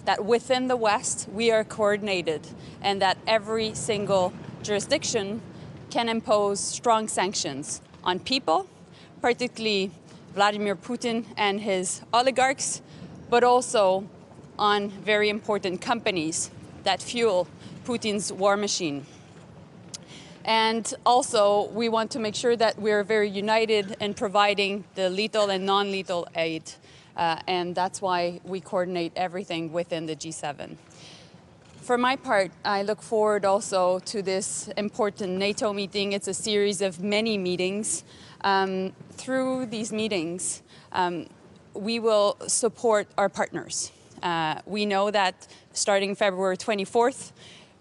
that within the West we are coordinated and that every single jurisdiction can impose strong sanctions on people, particularly Vladimir Putin and his oligarchs, but also on very important companies that fuel Putin's war machine. And also, we want to make sure that we're very united in providing the lethal and non-lethal aid. And that's why we coordinate everything within the G7. For my part, I look forward also to this important NATO meeting. It's a series of many meetings. Through these meetings, we will support our partners. We know that starting February 24th,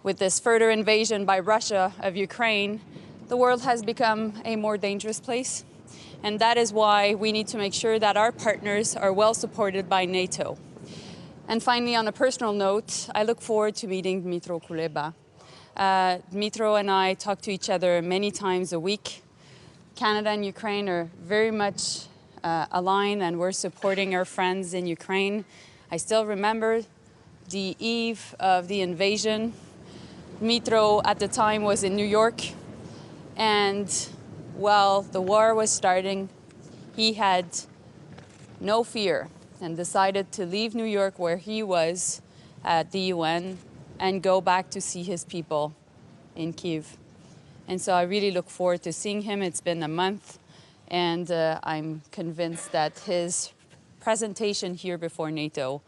with this further invasion by Russia of Ukraine, the world has become a more dangerous place. And that is why we need to make sure that our partners are well supported by NATO. And finally, on a personal note, I look forward to meeting Dmytro Kuleba. Dmytro and I talk to each other many times a week. Canada and Ukraine are very much aligned, and we're supporting our friends in Ukraine. I still remember the eve of the invasion. Dmytro at the time was in New York, and while the war was starting, he had no fear and decided to leave New York, where he was at the UN, and go back to see his people in Kyiv. And so I really look forward to seeing him. It's been a month, and I'm convinced that his presentation here before NATO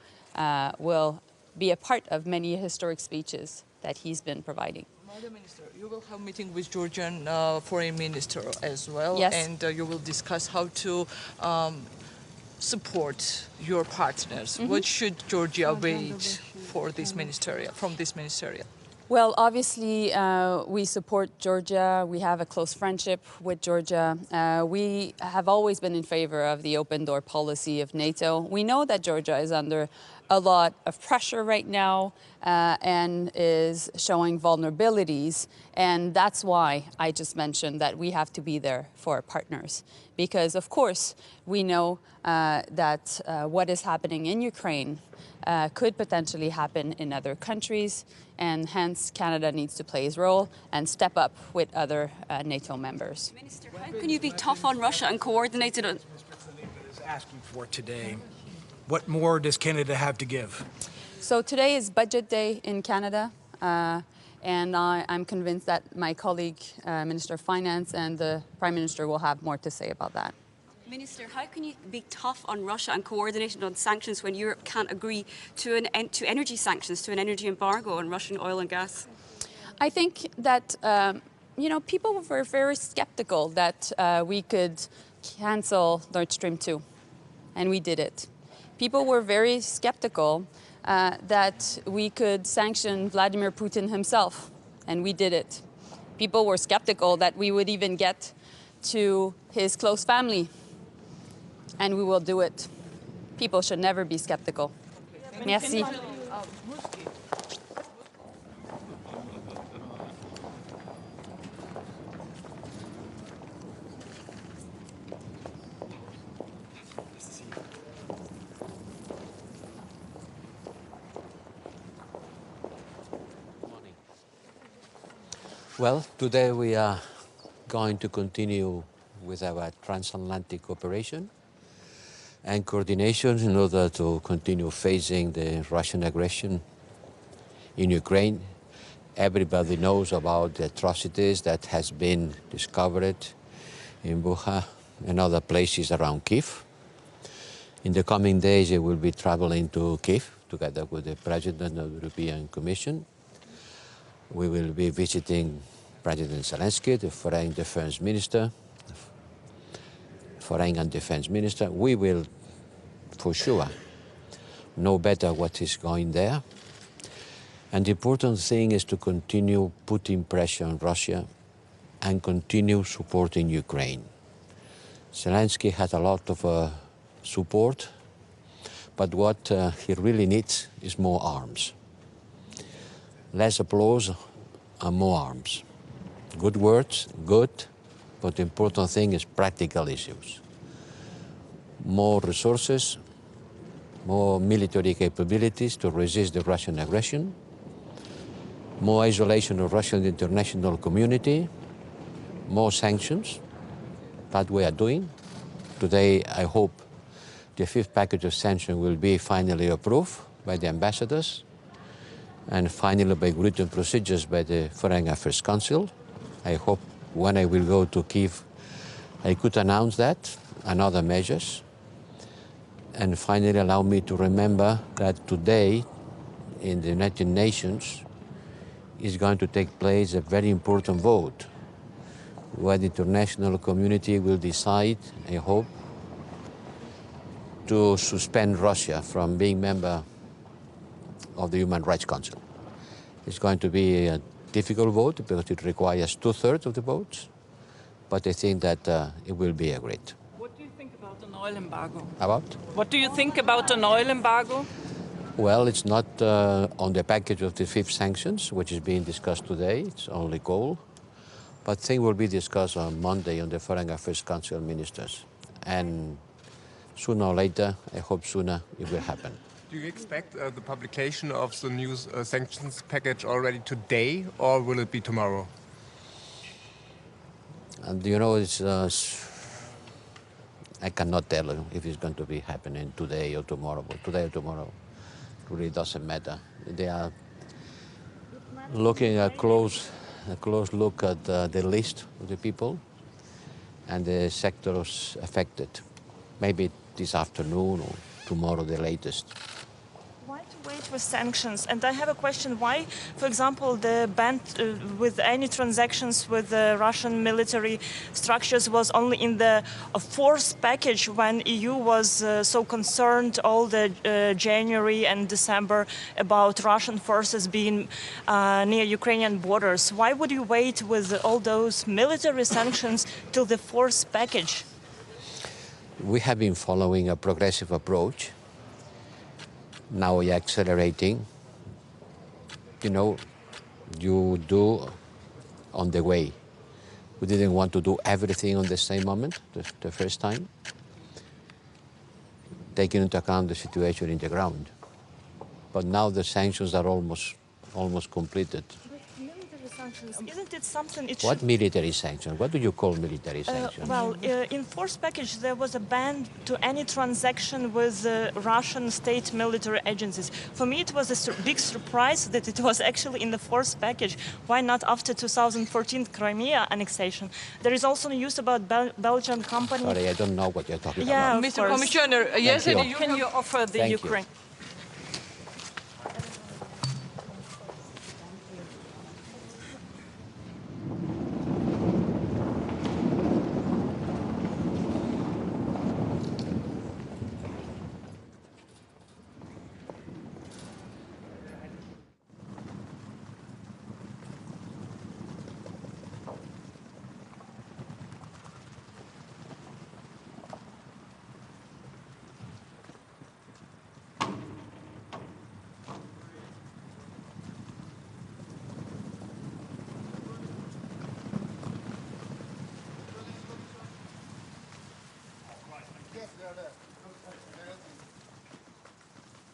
will be a part of many historic speeches that he's been providing. Madam Minister, you will have a meeting with Georgian Foreign Minister as well. Yes. And you will discuss how to support your partners. What should Georgia wait for this ministerial, from this ministerial? Well, obviously, we support Georgia. We have a close friendship with Georgia. We have always been in favor of the open door policy of NATO. We know that Georgia is under a lot of pressure right now and is showing vulnerabilities. And that's why I just mentioned that we have to be there for our partners. Because, of course, we know that what is happening in Ukraine could potentially happen in other countries, and hence Canada needs to play its role and step up with other NATO members. Minister, how can you be tough on Russia and coordinated on? Is asking for today. What more does Canada have to give? So today is budget day in Canada, and I'm convinced that my colleague, Minister of Finance, and the Prime Minister will have more to say about that. Minister, how can you be tough on Russia and coordinated on sanctions when Europe can't agree to energy sanctions, to an energy embargo on Russian oil and gas? I think that, people were very skeptical that we could cancel Nord Stream 2, and we did it. People were very skeptical that we could sanction Vladimir Putin himself, and we did it. People were skeptical that we would even get to his close family, and we will do it. People should never be skeptical. Merci. Well, today we are going to continue with our transatlantic cooperation and coordination in order to continue facing the Russian aggression in Ukraine. Everybody knows about the atrocities that has been discovered in Bucha and other places around Kyiv. In the coming days, I will be traveling to Kyiv together with the President of the European Commission. We will be visiting President Zelensky, the Foreign Defense Minister, Foreign and Defense Minister. We will, for sure, know better what is going there. And the important thing is to continue putting pressure on Russia and continue supporting Ukraine. Zelensky had a lot of support, but what he really needs is more arms. Less applause and more arms. Good words, good, but the important thing is practical issues. More resources, more military capabilities to resist the Russian aggression, more isolation of Russian international community, more sanctions. That we are doing. Today, I hope the 5th package of sanctions will be finally approved by the ambassadors and finally by written procedures by the Foreign Affairs Council. I hope when I will go to Kyiv, I could announce that and other measures. And finally, allow me to remember that today in the United Nations is going to take place a very important vote where the international community will decide, I hope, to suspend Russia from being member of the Human Rights Council. It's going to be a difficult vote because it requires 2/3 of the votes, but I think that it will be agreed. What do you think about an oil embargo? About? What do you think about an oil embargo? Well, it's not on the package of the 5th sanctions, which is being discussed today. It's only coal. But things will be discussed on Monday on the Foreign Affairs Council ministers. And sooner or later, I hope sooner, it will happen. Do you expect the publication of the new sanctions package already today, or will it be tomorrow? And you know, I cannot tell you if it's going to be happening today or tomorrow. But today or tomorrow really doesn't matter. They are looking a close look at the list of the people and the sectors affected. Maybe this afternoon or tomorrow the latest. Why to wait for sanctions? And I have a question. Why, for example, the ban with any transactions with the Russian military structures was only in the 4th package when EU was so concerned all the January and December about Russian forces being near Ukrainian borders? Why would you wait with all those military sanctions till the 4th package? We have been following a progressive approach. Now we are accelerating. You know, you do on the way. We didn't want to do everything on the same moment, the first time, taking into account the situation in the ground. But now the sanctions are almost completed. Isn't it something it What should... military sanctions? What do you call military sanctions? In 4th package there was a ban to any transaction with Russian state military agencies. For me it was a big surprise that it was actually in the 4th package. Why not after 2014 Crimea annexation? There is also news about Belgian company... Sorry, I don't know what you're talking Yeah, about. Mr. Commissioner, yes, you. and Can you offer the Thank you. Ukraine?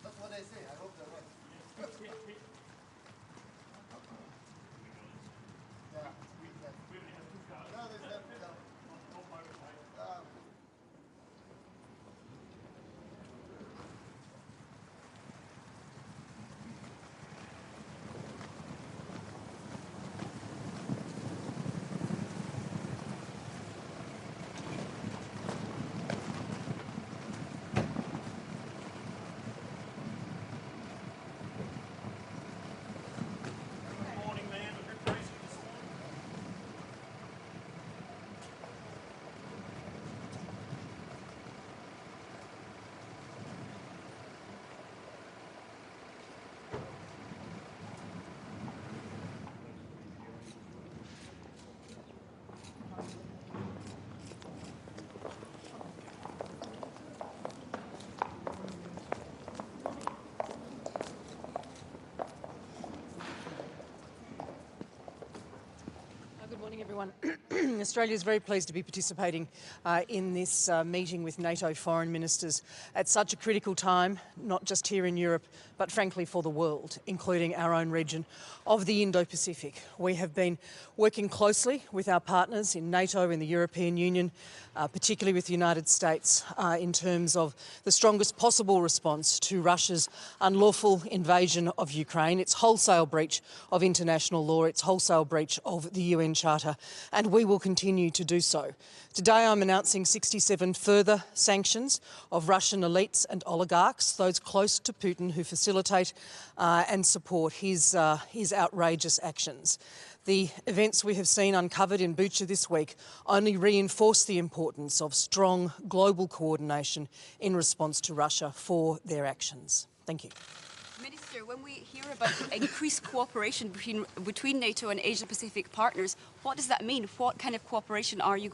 That's what they say. I hope they're right. Good morning, everyone. Australia is very pleased to be participating in this meeting with NATO foreign ministers at such a critical time, not just here in Europe, but frankly for the world, including our own region of the Indo-Pacific. We have been working closely with our partners in NATO, in the European Union, particularly with the United States, in terms of the strongest possible response to Russia's unlawful invasion of Ukraine, its wholesale breach of international law, its wholesale breach of the UN Charter, and we will continue to do so. Today I'm announcing 67 further sanctions of Russian elites and oligarchs, those close to Putin who facilitate and support his outrageous actions. The events we have seen uncovered in Bucha this week only reinforce the importance of strong global coordination in response to Russia for their actions. Thank you. Minister, when we hear about increased cooperation between NATO and Asia-Pacific partners, what does that mean? What kind of cooperation are you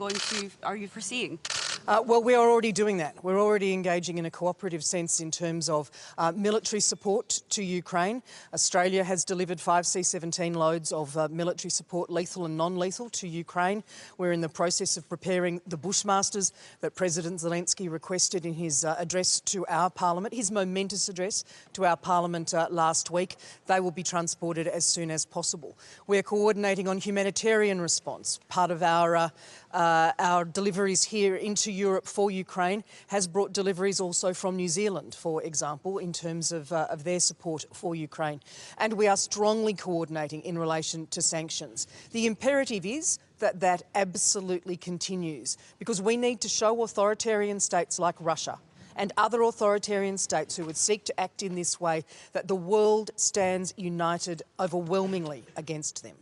foreseeing? Well, we are already doing that. We're already engaging in a cooperative sense in terms of military support to Ukraine. Australia has delivered 5 C-17 loads of military support, lethal and non-lethal, to Ukraine. We're in the process of preparing the Bushmasters that President Zelensky requested in his address to our Parliament, his momentous address to our Parliament last week. They will be transported as soon as possible. We're coordinating on humanitarian response. Part of our deliveries here into Europe for Ukraine has brought deliveries also from New Zealand, for example, in terms of their support for Ukraine. And we are strongly coordinating in relation to sanctions. The imperative is that that absolutely continues, because we need to show authoritarian states like Russia and other authoritarian states who would seek to act in this way that the world stands united overwhelmingly against them.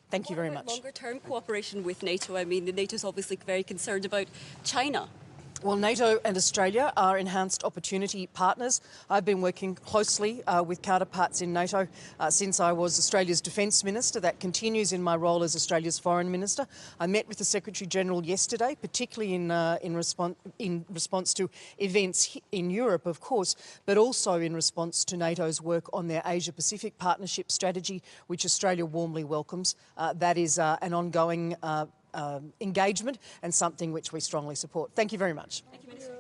Thank you very much. Longer-term cooperation with NATO? I mean, NATO's obviously very concerned about China. Well, NATO and Australia are enhanced opportunity partners. I've been working closely with counterparts in NATO since I was Australia's Defence Minister. That continues in my role as Australia's Foreign Minister. I met with the Secretary-General yesterday, particularly in response to events in Europe, of course, but also in response to NATO's work on their Asia-Pacific partnership strategy, which Australia warmly welcomes. That is an ongoing engagement and something which we strongly support. Thank you very much. Thank you, Minister.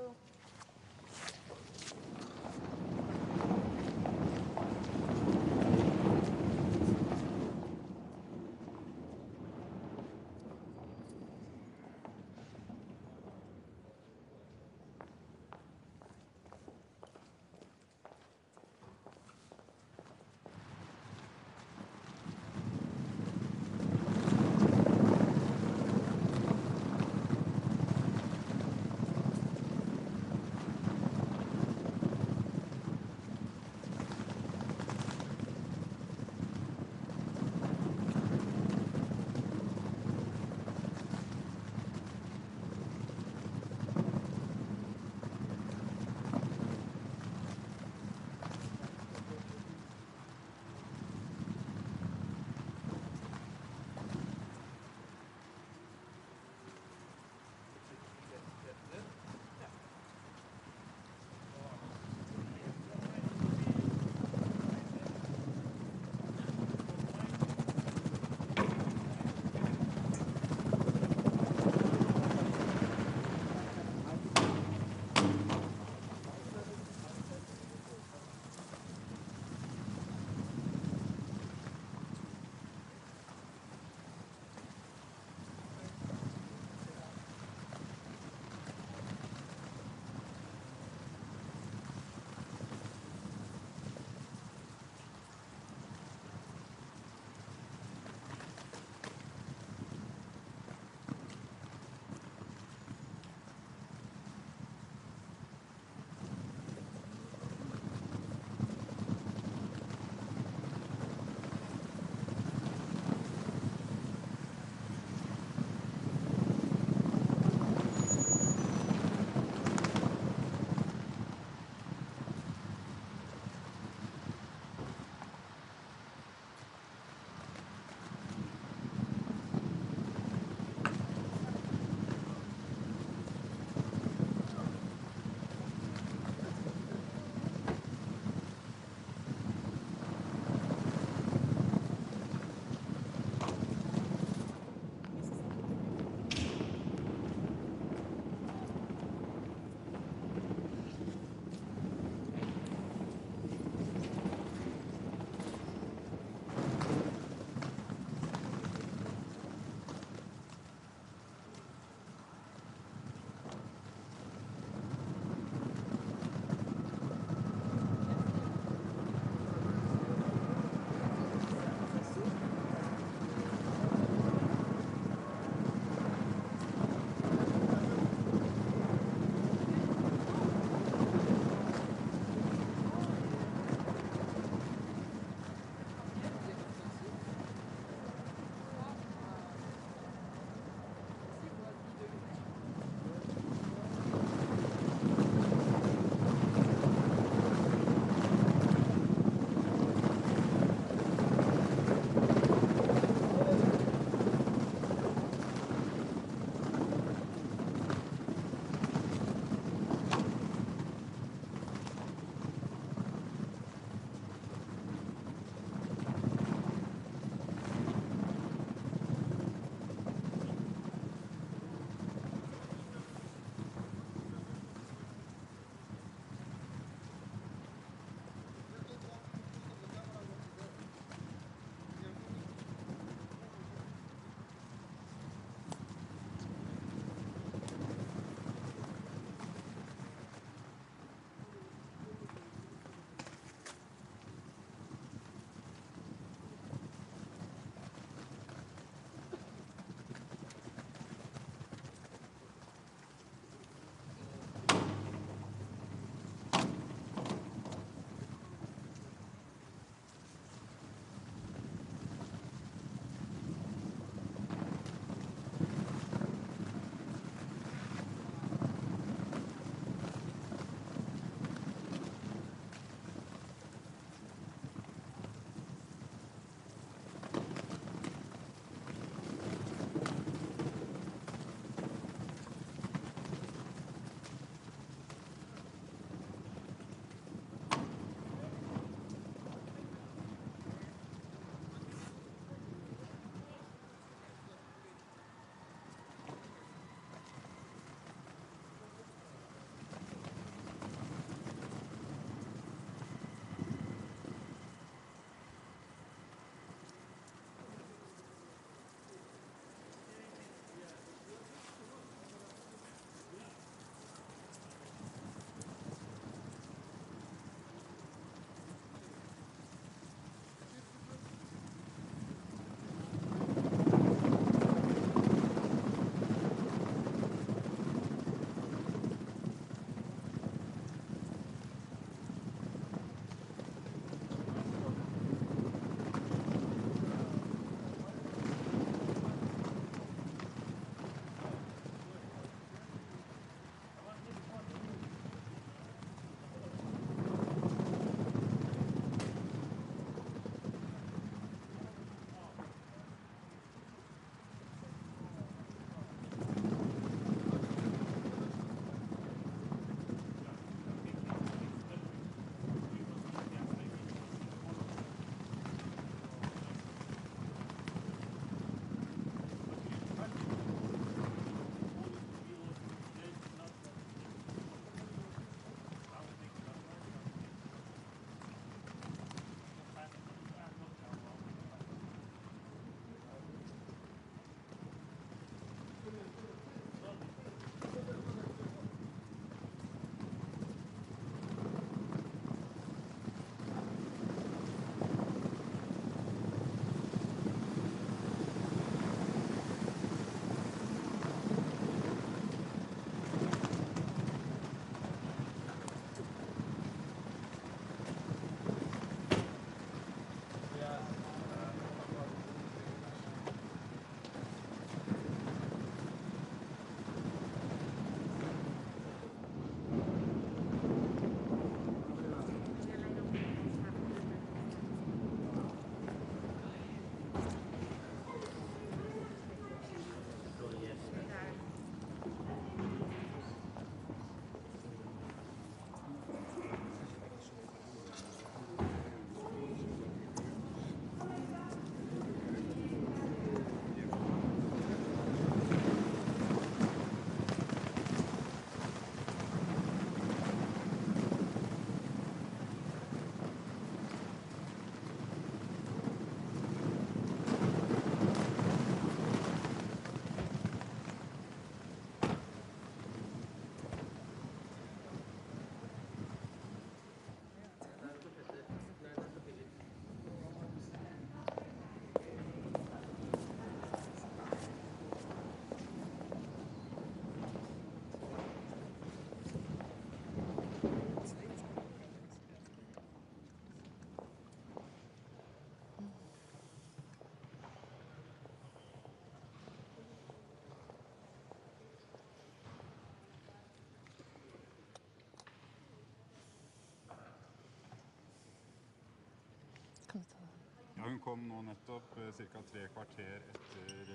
Ja, hun kom nå nettopp, cirka 3 kvarter etter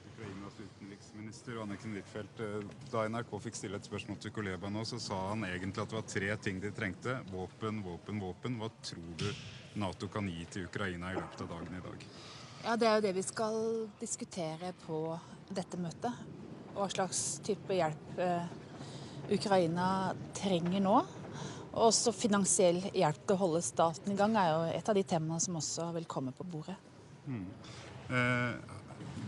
Ukrainas utenriksminister Anniken Huitfeldt. Da NRK fikk stille et spørsmål til Kuleba nå, så sa han egentlig at det var 3 ting de trengte. Våpen, våpen, våpen. Hva tror du NATO kan gi til Ukraina i løpet av dagen i dag? Ja, det er jo det vi skal diskutere på dette møtet. Hva slags type hjelp Ukraina trenger nå. Og også finansiell hjelp til å holde staten i gang er jo et av de temaene som også vil komme på bordet.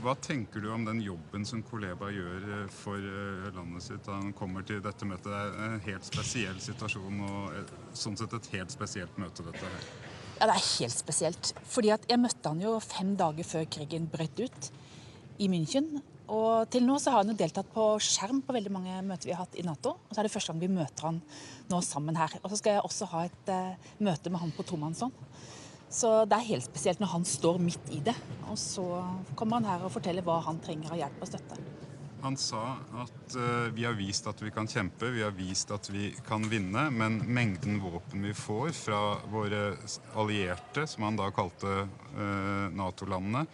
Hva tenker du om den jobben som Kuleba gjør for landet sitt da han kommer til dette møtet? Det er en helt spesiell situasjon og sånn sett et helt spesielt møte dette her. Ja, det er helt spesielt. Fordi at jeg møtte han jo 5 dager før krigen brøt ut i München. Og til nå så har han jo deltatt på skjerm på veldig mange møter vi har hatt i NATO. Og så er det første gang vi møter han nå sammen her. Og så skal jeg også ha et møte med han på tomannshånd. Så det er helt spesielt når han står midt i det. Og så kommer han her og forteller hva han trenger av hjelp og støtte. Han sa at vi har vist at vi kan kjempe, vi har vist at vi kan vinne, men mengden våpen vi får fra våre allierte, som han da kalte NATO-landene,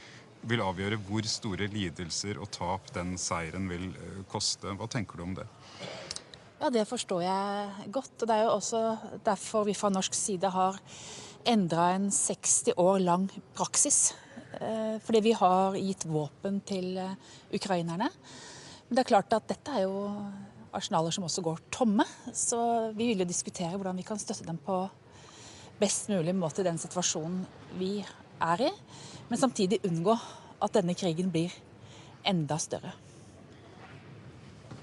vil avgjøre hvor store lidelser og tap den seieren vil koste. Hva tenker du om det? Ja, det forstår jeg godt. Og det er jo også derfor vi fra norsk side har endret en 60 år lang praksis. Fordi vi har gitt våpen til ukrainerne. Men det er klart at dette er jo arsenaler som også går tomme. Så vi vil jo diskutere hvordan vi kan støtte dem på best mulig måte i den situasjonen vi er i. Men samtidig unngå at denne krigen blir enda større.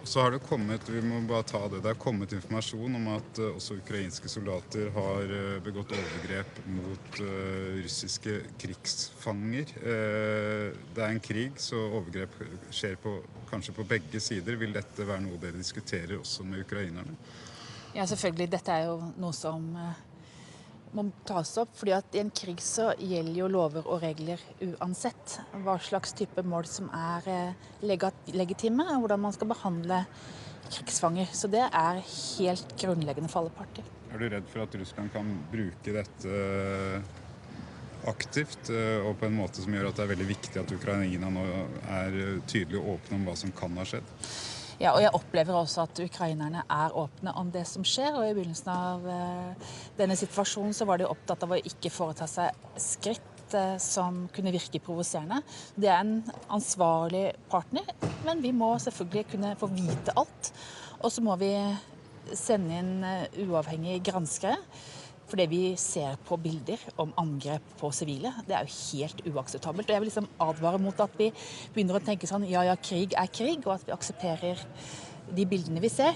Så har det kommet, vi må bare ta det, det har kommet informasjon om at også ukrainske soldater har begått overgrep mot russiske krigsfanger. Det er en krig, så overgrep skjer kanskje på begge sider. Vil dette være noe dere diskuterer også med ukrainerne? Ja, selvfølgelig. Dette er jo noe som må tas opp, fordi at i en krig så gjelder jo lover og regler uansett hva slags type mål som er legitime, og hvordan man skal behandle krigsfanger. Så det er helt grunnleggende for alle parter. Er du redd for at Russland kan bruke dette aktivt, og på en måte som gjør at det er veldig viktig at Ukraina nå er tydelig og åpne om hva som kan ha skjedd? Ja, og jeg opplever også at ukrainerne er åpne om det som skjer, og i begynnelsen av denne situasjonen så var de opptatt av å ikke foreta seg skritt som kunne virke provoserende. Det er en ansvarlig partner, men vi må selvfølgelig kunne få vite alt, og så må vi sende inn uavhengige granskere. For det vi ser på bilder om angrep på sivile, det er jo helt uakseptabelt. Og jeg vil liksom advare mot at vi begynner å tenke sånn, ja, krig er krig, og at vi aksepterer de bildene vi ser.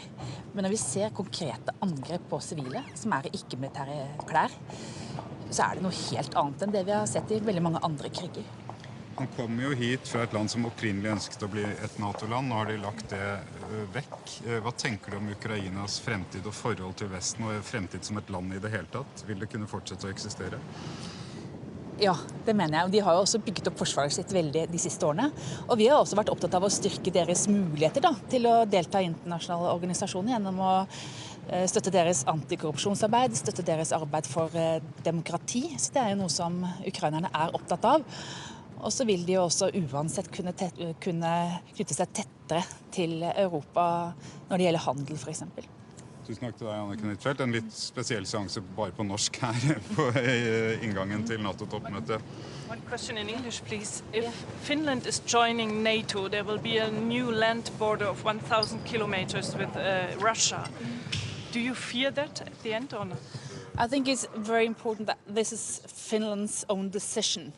Men når vi ser konkrete angrep på sivile, som er i ikke-militære klær, så er det noe helt annet enn det vi har sett i veldig mange andre kriger. Han kommer jo hit fra et land som opprinnelig ønsket å bli et NATO-land. Nå har de lagt det vekk. Hva tenker du om Ukrainas fremtid og forhold til Vesten og fremtid som et land i det hele tatt? Vil det kunne fortsette å eksistere? Ja, det mener jeg. De har jo også bygget opp forsvaret sitt veldig de siste årene. Og vi har også vært opptatt av å styrke deres muligheter til å delta i internasjonale organisasjoner gjennom å støtte deres antikorrupsjonsarbeid, støtte deres arbeid for demokrati. Så det er jo noe som ukrainerne er opptatt av. Og så vil de jo også uansett kunne knytte seg tettere til Europa når det gjelder handel, for eksempel. Tusen takk til deg, Anniken Huitfeldt. En litt spesiell seanse bare på norsk her på inngangen til NATO-toppmøtet. One question in English, please. If Finland is joining NATO, there will be a new land border of 1,000 kilometers with Russia. Do you fear that at the end or not? I think it's very important that this is Finland's own decision.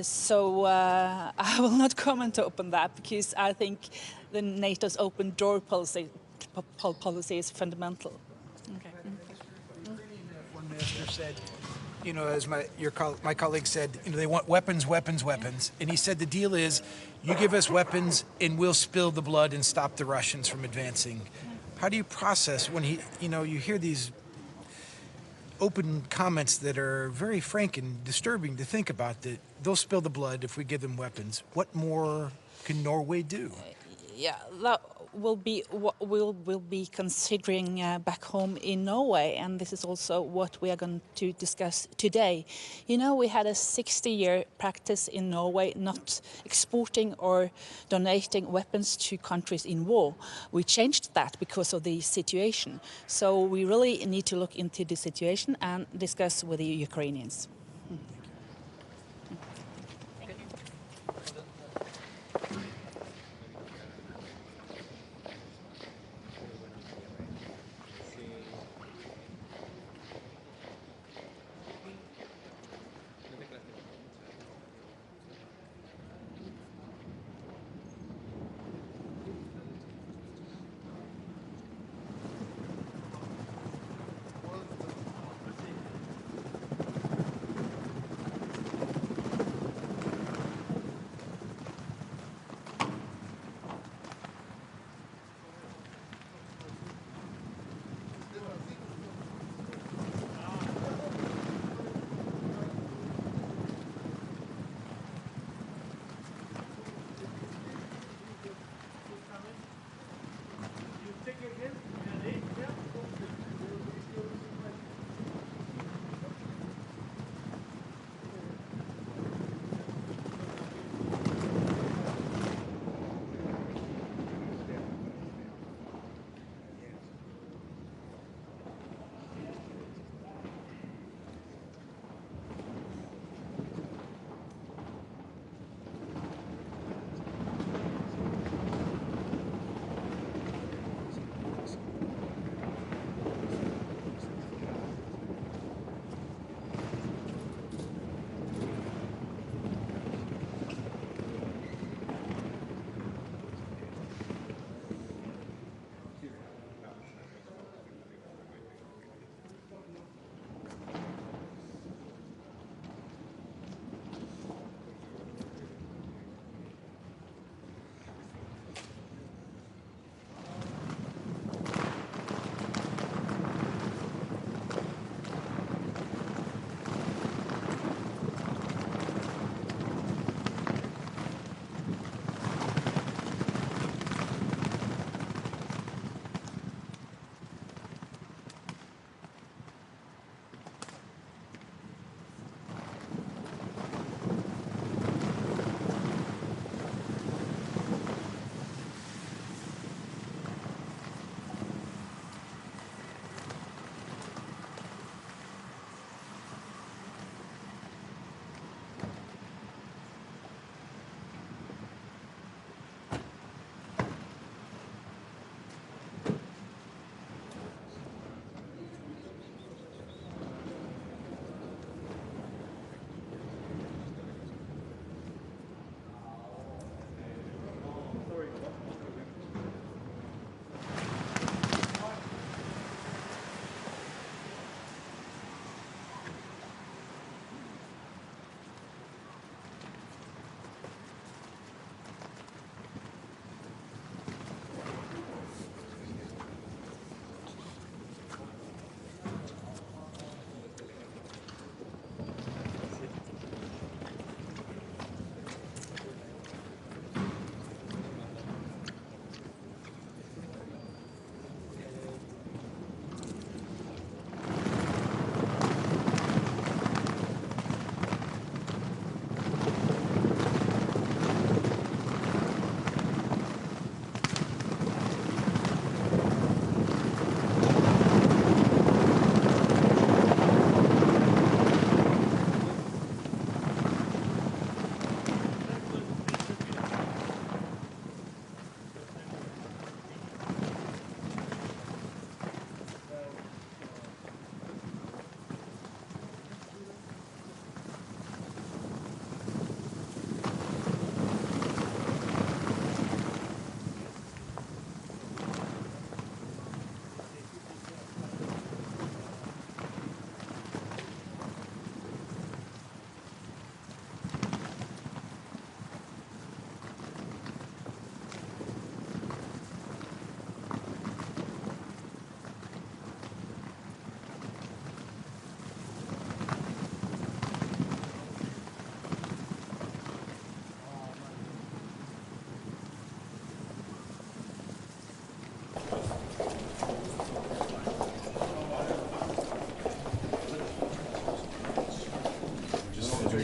So I will not comment on that because I think the NATO's open door policy is fundamental. Okay. One minister said, you know, as my colleague said, you know, they want weapons, weapons, weapons. And he said the deal is you give us weapons and we'll spill the blood and stop the Russians from advancing. How do you process when you hear these open comments that are very frank and disturbing to think about, that they'll spill the blood if we give them weapons? What more can Norway do? Yeah, that will be what we'll be considering back home in Norway, and this is also what we are going to discuss today. You know, we had a 60-year practice in Norway not exporting or donating weapons to countries in war. We changed that because of the situation. So we really need to look into the situation and discuss with the Ukrainians.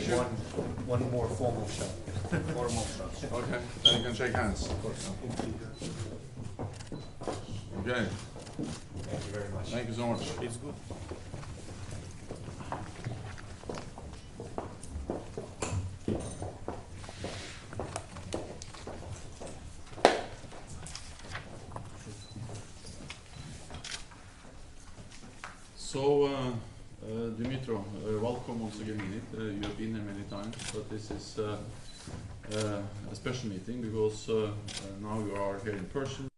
One more formal shot. Formal shot. Okay, then you can shake hands. Okay. Thank you very much. Thank you so much. It's good. So, Dimitro, welcome once again. You have been here many times, but this is a special meeting because now you are here in person.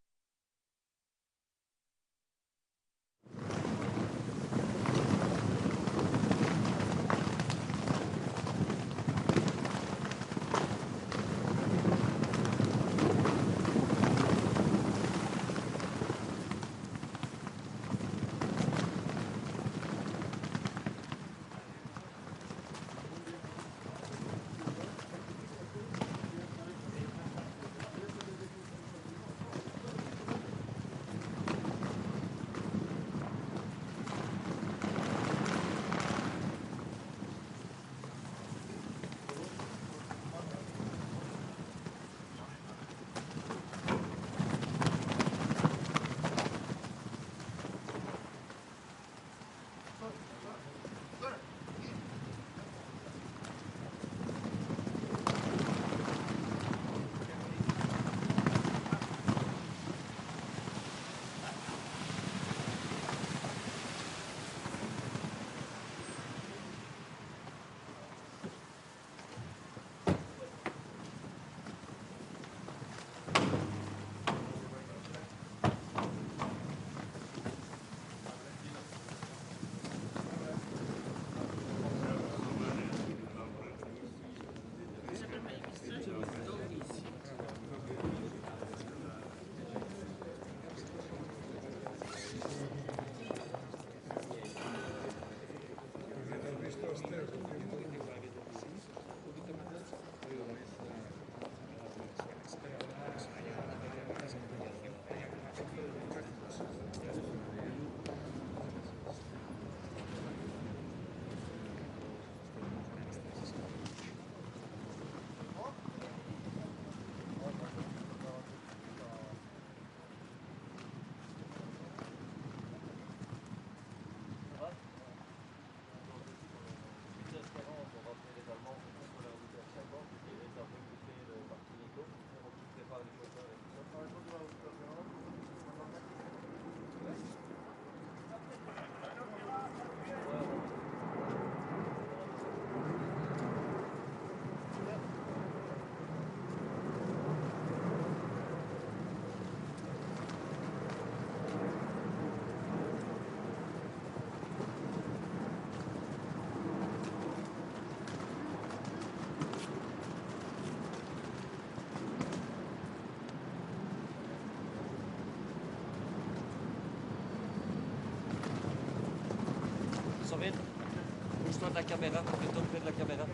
Sorry, bouge-toi de la caméra, mets-toi près de la caméra.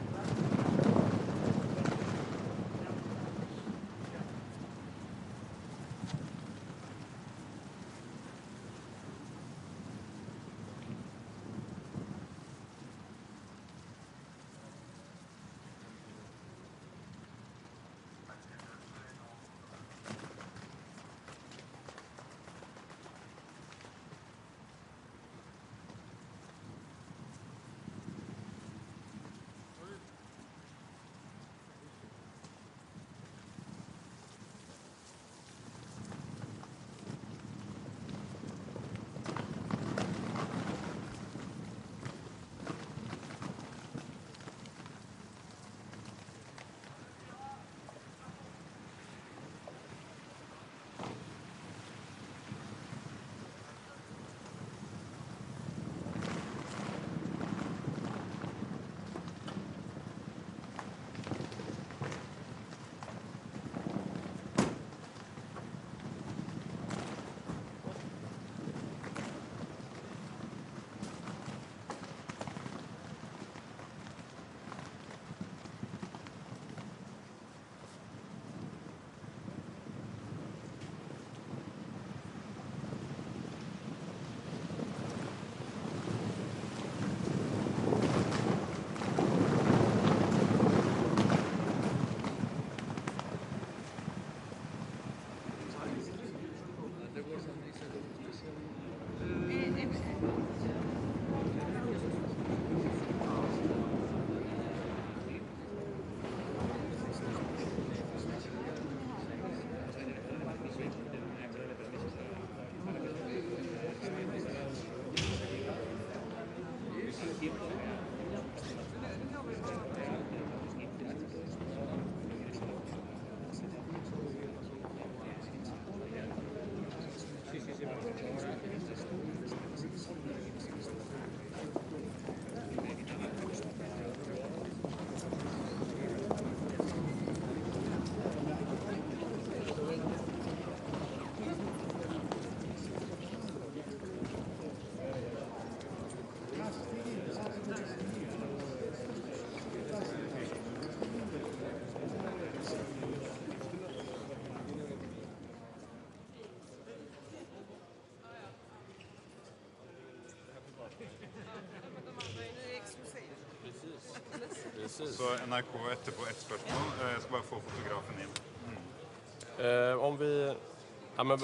Så NRK etterpå ett spørsmål. Jeg skal bare få fotografen in.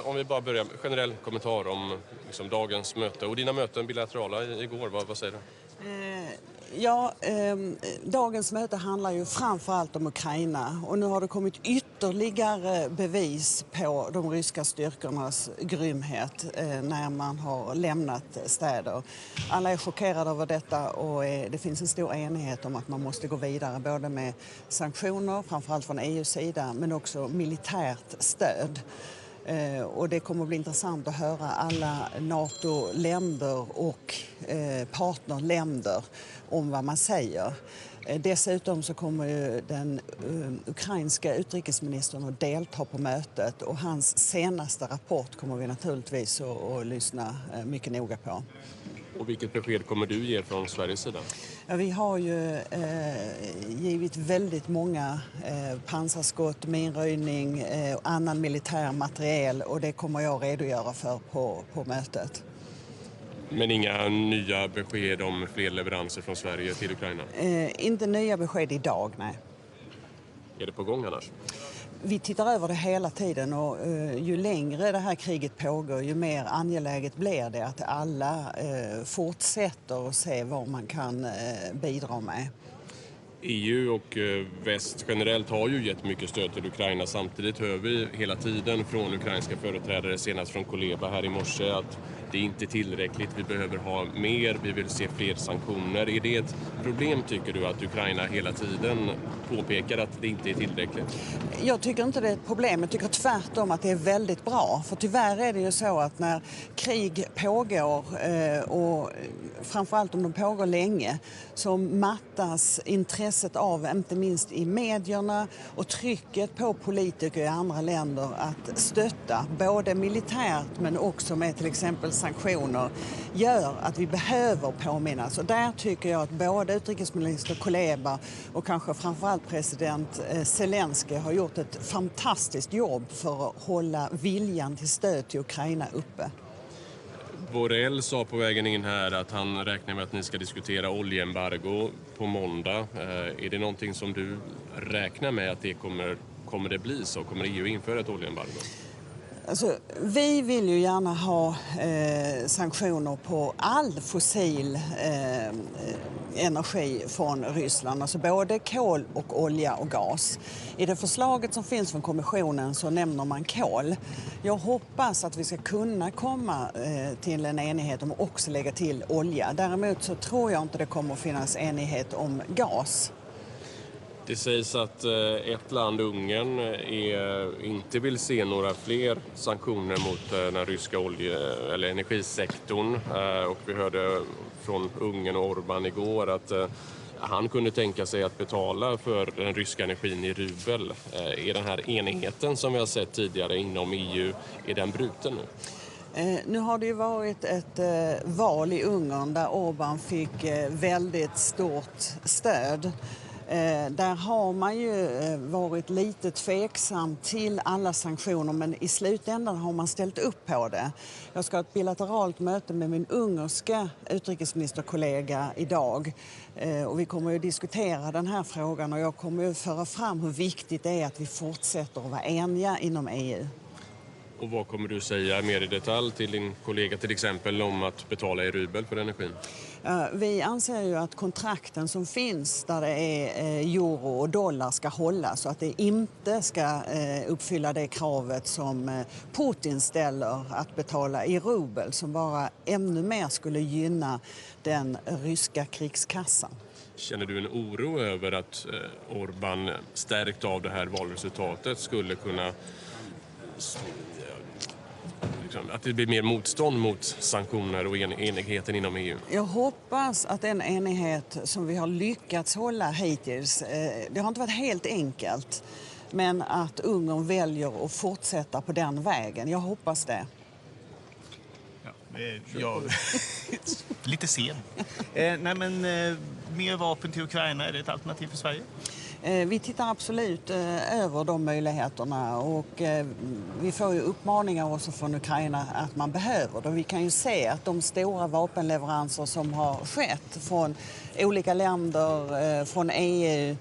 Om vi bara börjar, generell kommentar om liksom, dagens möte och dina möten bilaterala igår, vad säger du? Dagens möte handlar ju framförallt om Ukraina och nu har det kommit ytterligare bevis på de ryska styrkornas grymhet när man har lämnat städer. Alla är chockerade över detta och det finns en stor enighet om att man måste gå vidare både med sanktioner, framförallt från EU:s sida, men också militärt stöd. Och det kommer att bli intressant att höra alla NATO-länder och partnerländer om vad man säger. Dessutom så kommer ju den ukrainska utrikesministern att delta på mötet och hans senaste rapport kommer vi naturligtvis att lyssna mycket noga på. Och vilket besked kommer du ge från Sveriges sida? Ja, vi har ju givit väldigt många pansarskott, minröjning och annan militär materiel och det kommer jag redogöra för på mötet. Men inga nya besked om fler leveranser från Sverige till Ukraina? Inte nya besked idag, nej. Är det på gång annars? Vi tittar över det hela tiden och ju längre det här kriget pågår ju mer angeläget blir det att alla fortsätter att se vad man kan bidra med. EU och väst generellt har ju gett mycket stöd till Ukraina. Samtidigt hör vi hela tiden från ukrainska företrädare, senast från Kuleba här i morse, att det inte är tillräckligt. Vi behöver ha mer, vi vill se fler sanktioner. Är det ett problem, tycker du, att Ukraina hela tiden påpekar att det inte är tillräckligt? Jag tycker inte det är ett problem. Jag tycker tvärtom att det är väldigt bra. För tyvärr är det ju så att när krig pågår och framförallt om de pågår länge så mattas intresset av, inte minst i medierna och trycket på politiker i andra länder att stötta både militärt men också med till exempel sanktioner gör att vi behöver påminnas. Och där tycker jag att både utrikesminister Kuleba och kanske framförallt president Zelensky har gjort ett fantastiskt jobb för att hålla viljan till stöd till Ukraina uppe. Borrell sa på vägen in här att han räknar med att ni ska diskutera oljeembargo på måndag. Är det någonting som du räknar med att det kommer det bli så? Kommer EU införa ett oljeembargo? Alltså, vi vill ju gärna ha sanktioner på all fossil energi från Ryssland, alltså både kol och olja och gas. I det förslaget som finns från kommissionen så nämner man kol. Jag hoppas att vi ska kunna komma till en enighet om att också lägga till olja. Däremot så tror jag inte det kommer att finnas enighet om gas. Det sägs att ett land, Ungern, inte vill se några fler sanktioner mot den ryska eller energisektorn. Och vi hörde från Ungern och Orbán igår att han kunde tänka sig att betala för den ryska energin i rubel. Är den här enigheten som vi har sett tidigare inom EU, är den bruten nu? Nu har det ju varit ett val i Ungern där Orbán fick väldigt stort stöd. Där har man ju varit lite tveksam till alla sanktioner men i slutändan har man ställt upp på det. Jag ska ha ett bilateralt möte med min ungerska utrikesministerkollega idag och vi kommer ju diskutera den här frågan och jag kommer ju föra fram hur viktigt det är att vi fortsätter att vara eniga inom EU. Och vad kommer du säga mer i detalj till din kollega till exempel om att betala i rubel för energin? Vi anser ju att kontrakten som finns där det är euro och dollar ska hållas och att det inte ska uppfylla det kravet som Putin ställer att betala i rubel som bara ännu mer skulle gynna den ryska krigskassan. Känner du en oro över att Orbán stärkt av det här valresultatet skulle kunna att det blir mer motstånd mot sanktioner och enigheten inom EU? Jag hoppas att den enighet som vi har lyckats hålla hittills, det har inte varit helt enkelt, men att Ungern väljer att fortsätta på den vägen. Jag hoppas det. Lite sen. Mer vapen till Ukraina, är det ett alternativ för Sverige? Vi tittar absolut över de möjligheterna och vi får ju uppmaningar också från Ukraina att man behöver det. Vi kan ju se att de stora vapenleveranser som har skett från olika länder, från EU.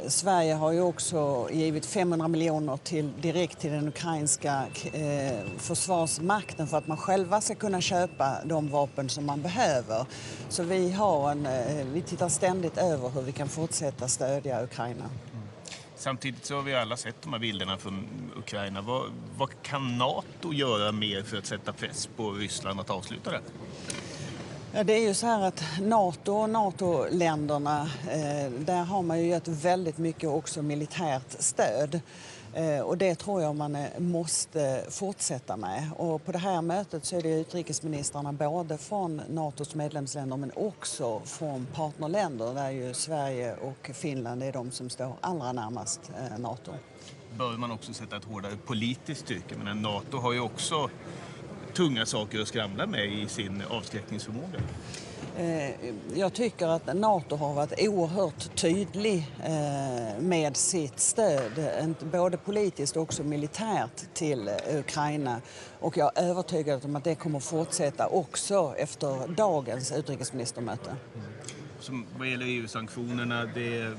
Sverige har ju också givit 500 miljoner direkt till den ukrainska försvarsmakten för att man själva ska kunna köpa de vapen som man behöver. Så vi tittar ständigt över hur vi kan fortsätta stödja Ukraina. Samtidigt så har vi alla sett de här bilderna från Ukraina. Vad kan NATO göra mer för att sätta press på Ryssland att avsluta det? Ja, det är ju så här att NATO och NATO-länderna, där har man ju gett väldigt mycket också militärt stöd. Och det tror jag man måste fortsätta med. Och på det här mötet så är det utrikesministrarna både från NATOs medlemsländer men också från partnerländer där ju Sverige och Finland är de som står allra närmast NATO. Bör man också sätta ett hårdare politiskt tryck? Men NATO har ju också tunga saker att skramla med i sin avskräckningsförmåga. Jag tycker att NATO har varit oerhört tydlig med sitt stöd, både politiskt och också militärt till Ukraina. Och jag är övertygad om att det kommer fortsätta också efter dagens utrikesministermöte. Som vad gäller EU-sanktionerna, det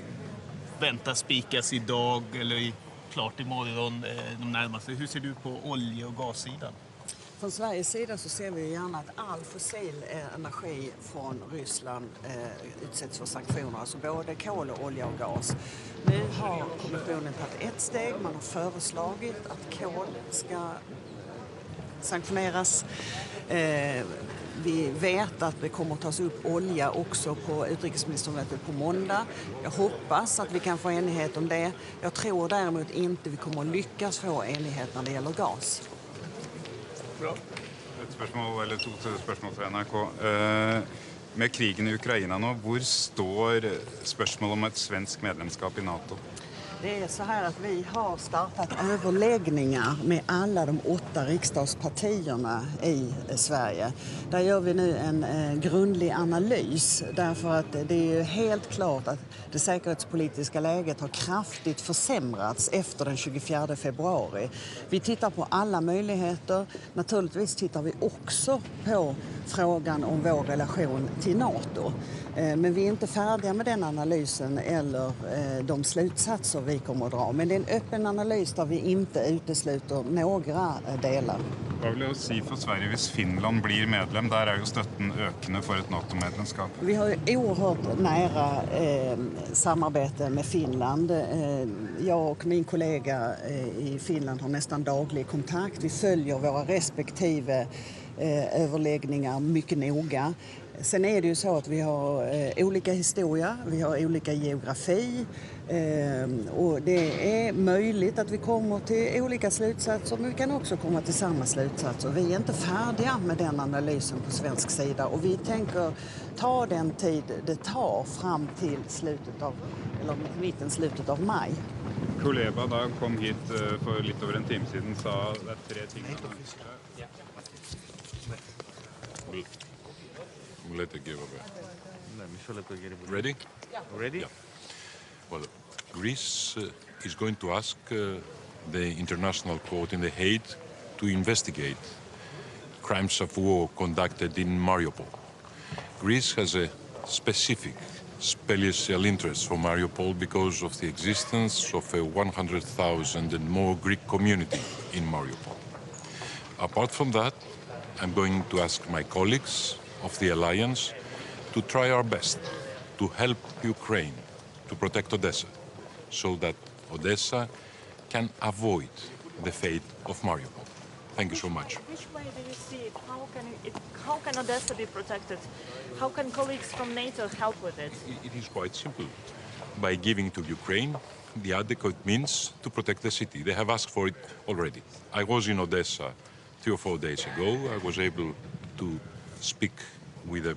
väntas spikas idag eller klart imorgon de närmaste. Hur ser du på olje- och gassidan? Från Sveriges sida så ser vi gärna att all fossil energi från Ryssland utsätts för sanktioner, alltså både kol, olja och gas. Nu har kommissionen tagit ett steg, man har föreslagit att kol ska sanktioneras. Vi vet att det kommer att tas upp olja också på utrikesministermötet på måndag. Jag hoppas att vi kan få enighet om det. Jag tror däremot inte vi kommer att lyckas få enighet när det gäller gas. Et spørsmål, eller to spørsmål fra NRK. Med krigen i Ukraina nå, hvor står spørsmålet om et svensk medlemskap i NATO? Det är så här att vi har startat överläggningar med alla de 8 riksdagspartierna i Sverige. Där gör vi nu en grundlig analys därför att det är ju helt klart att det säkerhetspolitiska läget har kraftigt försämrats efter den 24 februari. Vi tittar på alla möjligheter. Naturligtvis tittar vi också på frågan om vår relation till NATO. Men vi är inte färdiga med den analysen eller de slutsatser vi kommer att dra. Men det är en öppen analys där vi inte utesluter några delar. Vad vill det si för Sverige hvis Finland blir medlem? Där är ju stötten ökande för ett NATO-medlemskap. Vi har ju oerhört nära samarbete med Finland. Jag och min kollega i Finland har nästan daglig kontakt. Vi följer våra respektive överläggningar mycket noga. Sen är det ju så att vi har olika historia, vi har olika geografi och det är möjligt att vi kommer till olika slutsatser men vi kan också komma till samma slutsatser. Vi är inte färdiga med den analysen på svensk sida och vi tänker ta den tid det tar fram till slutet av maj. Kuleba da kom hit för lite över en timme sedan sa det är 3 ting. Let it give away. Ready? Ready? Yeah. Well, Greece is going to ask the International Court in The Hague to investigate crimes of war conducted in Mariupol. Greece has a specific special interest for Mariupol because of the existence of a 100,000 and more Greek community in Mariupol. Apart from that, I'm going to ask my colleagues of the alliance to try our best to help Ukraine to protect Odessa so that Odessa can avoid the fate of Mariupol. Thank you so much. Which way do you see it? How can Odessa be protected? How can colleagues from NATO help with it? It is quite simple. By giving to Ukraine the adequate means to protect the city. They have asked for it already. I was in Odessa 3 or 4 days ago. I was able to speak with the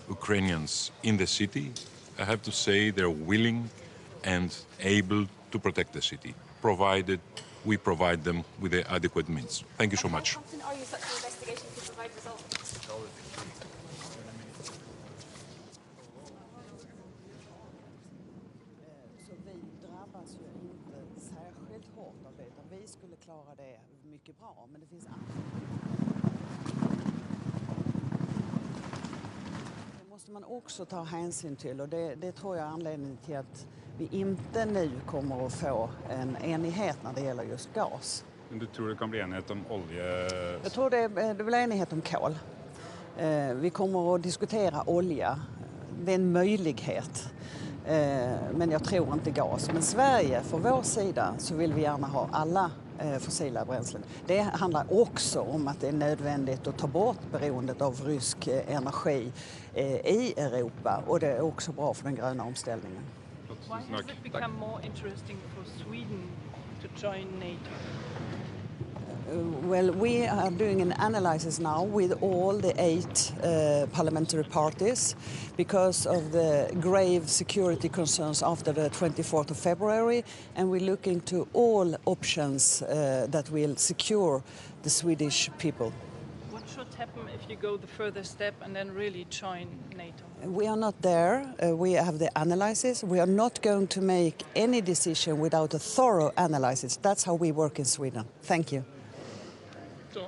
Ukrainians in the city. I have to say they're willing and able to protect the city, provided we provide them with the adequate means. Thank you so much. How often are you such an investigation to provide results? klara det mycket bra. Men det finns det måste man också ta hänsyn till, och det tror jag är anledningen till att vi inte nu kommer att få en enighet när det gäller just gas. Men du tror det kan bli enighet om olja? Jag tror det blir enighet om kol. Vi kommer att diskutera olja. Det är en möjlighet. Men jag tror inte gas. Men Sverige, för vår sida, så vill vi gärna ha alla fossila bränslen. Det handlar också om att det är nödvändigt att ta bort beroendet av rysk energi i Europa. Och det är också bra för den gröna omställningen. Why has it become more interesting for Sweden to join NATO? Well, we are doing an analysis now with all the 8 parliamentary parties because of the grave security concerns after the 24th of February, and we're looking to all options that will secure the Swedish people. What should happen if you go the further step and then really join NATO? We are not there. We have the analysis. We are not going to make any decision without a thorough analysis. That's how we work in Sweden. Thank you. Så.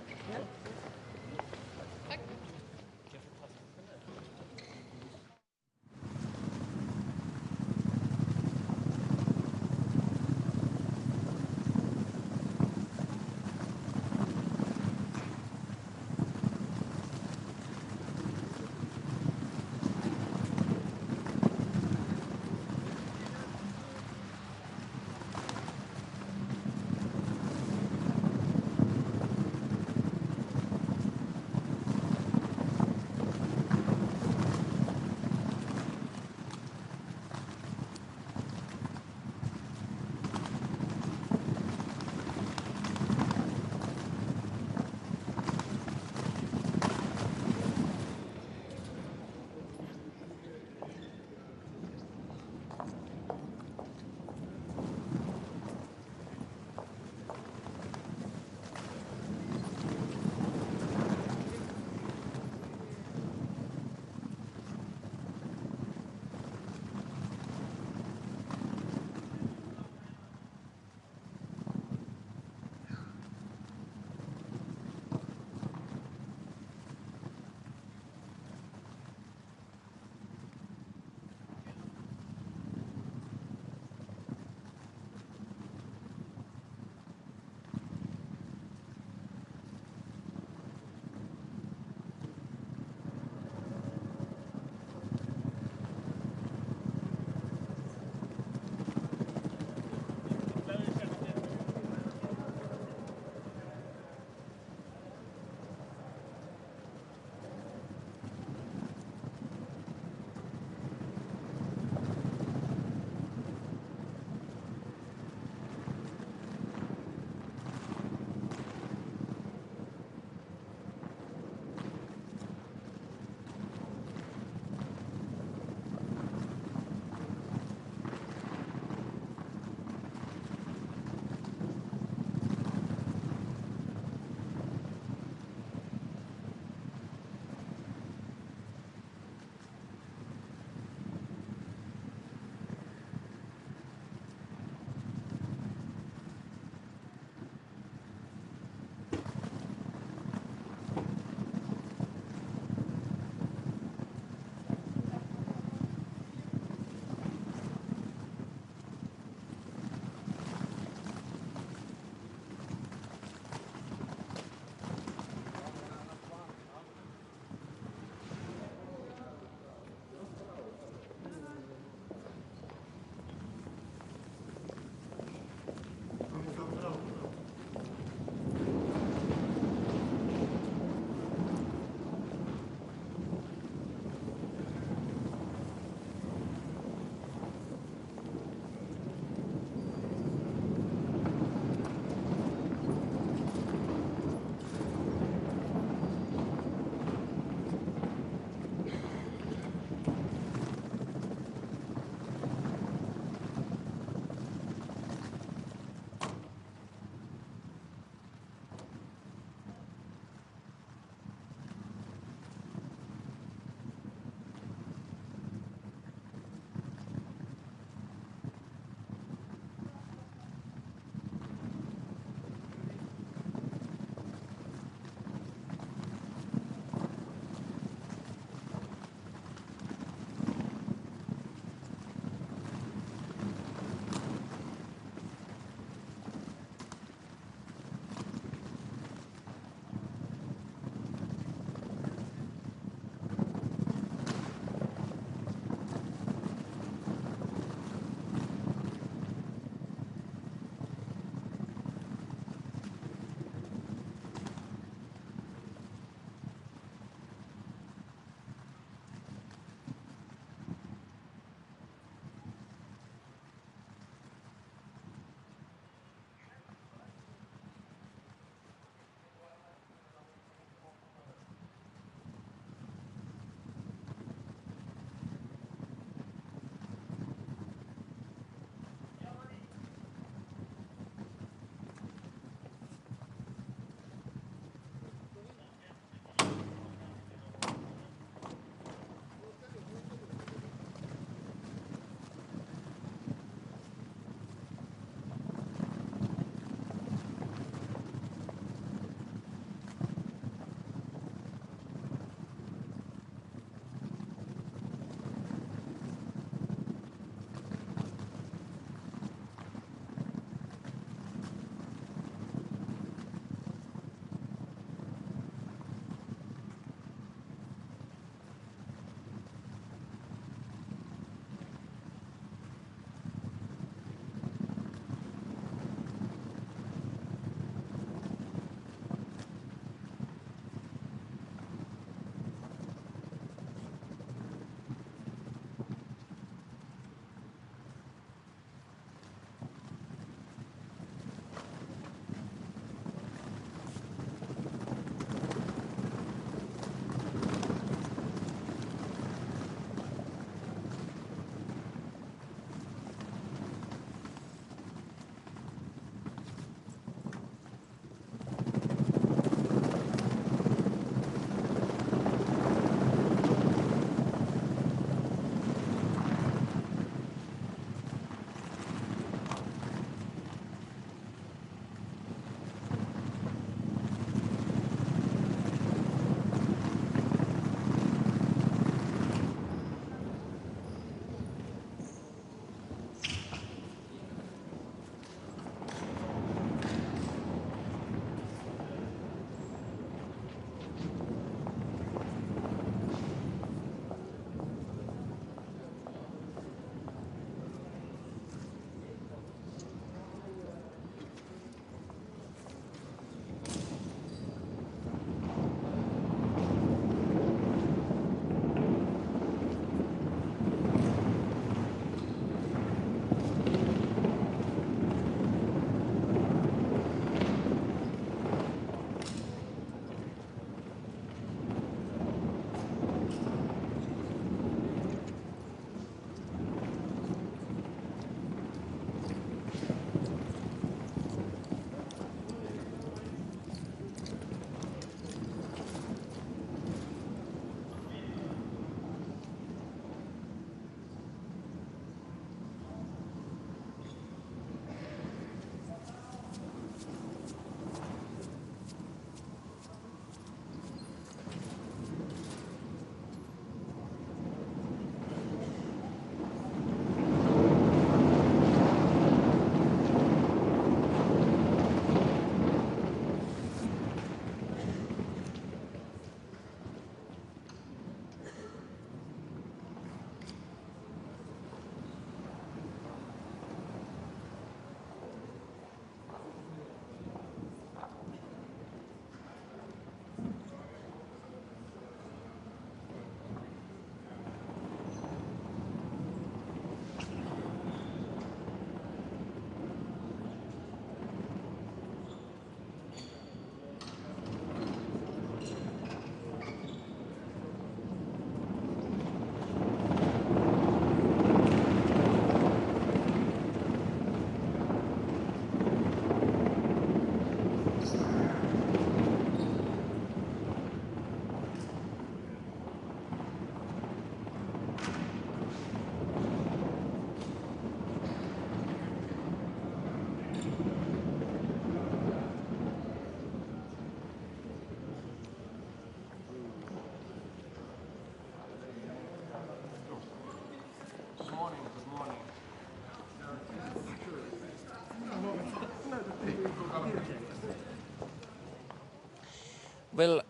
Well,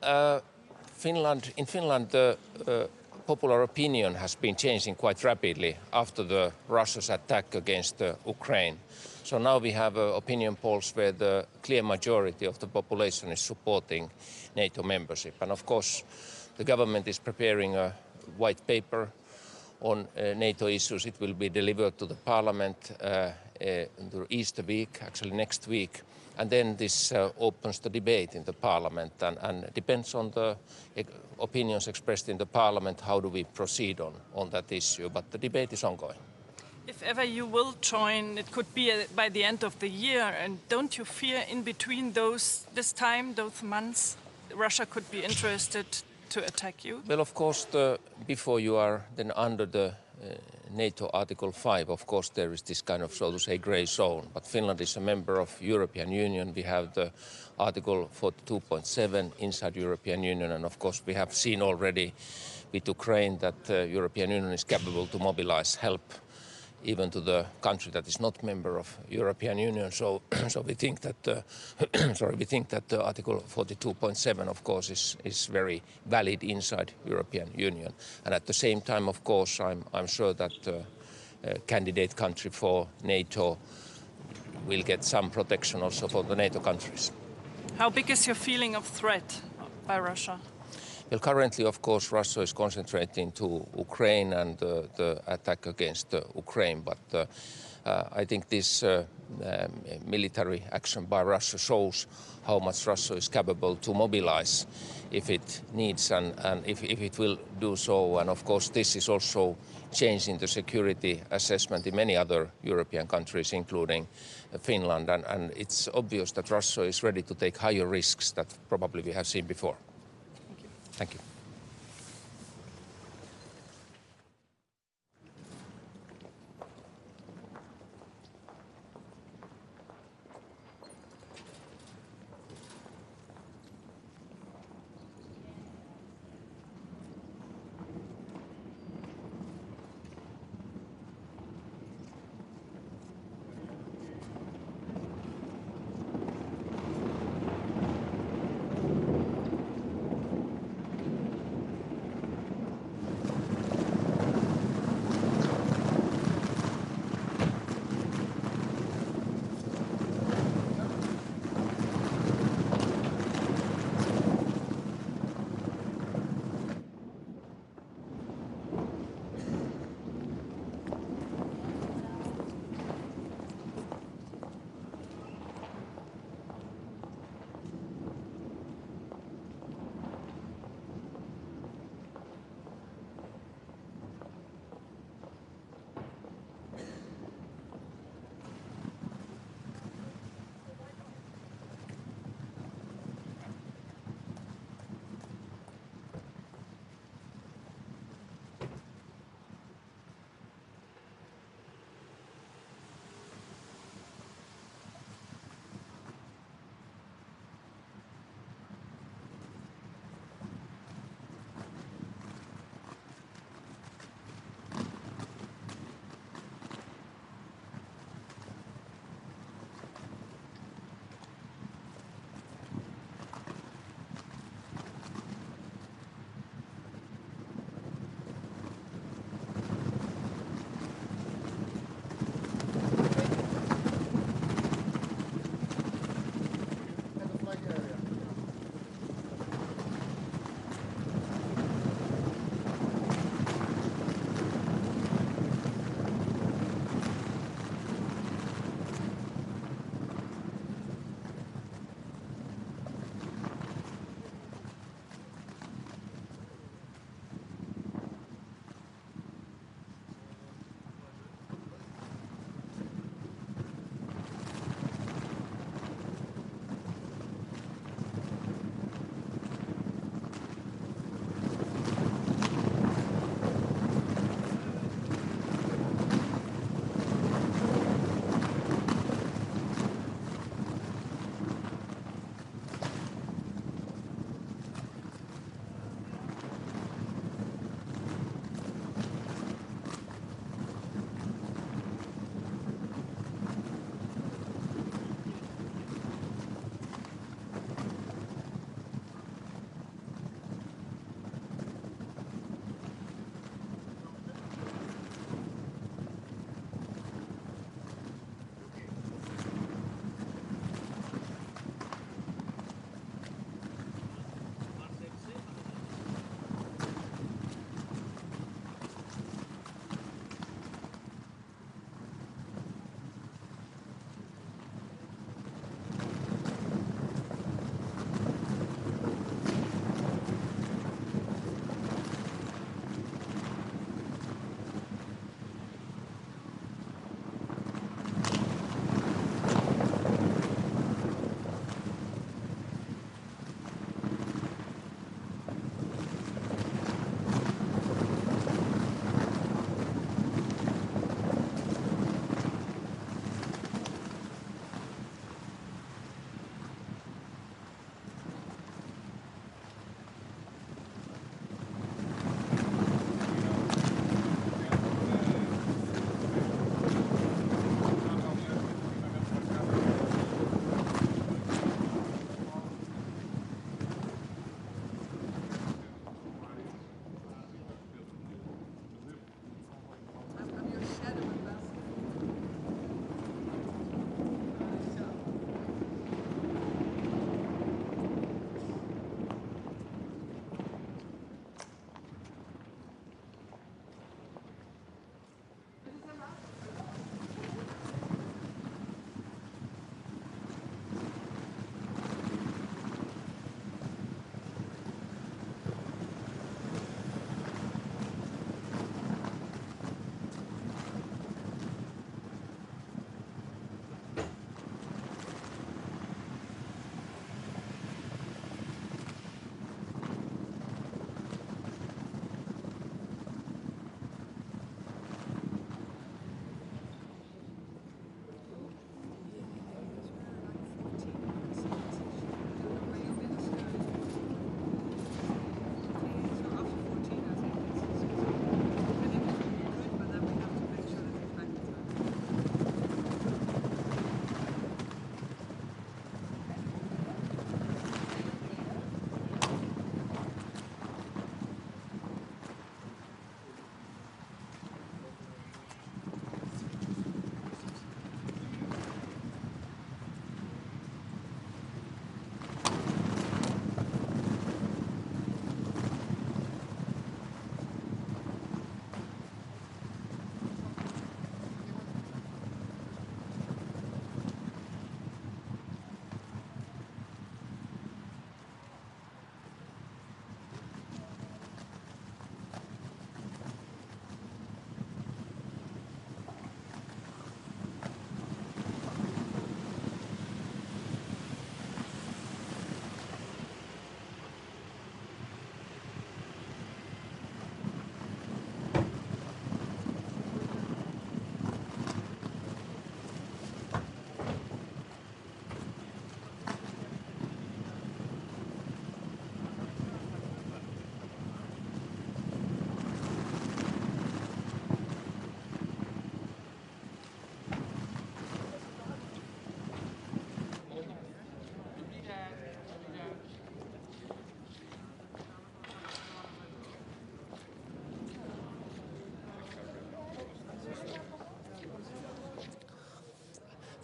in Finland, the popular opinion has been changing quite rapidly after Russia's attack against Ukraine. So now we have opinion polls where the clear majority of the population is supporting NATO membership. And of course, the government is preparing a white paper on NATO issues. It will be delivered to the parliament the Easter week, actually next week. And then this opens the debate in the parliament and depends on the opinions expressed in the parliament, how do we proceed on that issue. But the debate is ongoing. If ever you will join, it could be by the end of the year. And don't you fear in between those months, Russia could be interested to attack you? Well, of course, before you are then under the NATO Article 5, of course, there is this kind of, so to say, grey zone. But Finland is a member of European Union. We have the Article 42.7 inside European Union. And of course, we have seen already with Ukraine that the European Union is capable to mobilize help even to the country that is not member of European Union. So we think that the Article 42.7, of course, is very valid inside European Union. And at the same time, of course, I'm sure that candidate country for NATO will get some protection also for the NATO countries. How big is your feeling of threat by Russia? Well, currently, of course, Russia is concentrating to Ukraine and the attack against Ukraine. But I think this military action by Russia shows how much Russia is capable to mobilize if it needs and if it will do so. And of course, this is also changing the security assessment in many other European countries, including Finland. And it's obvious that Russia is ready to take higher risks that probably we have seen before. Thank you.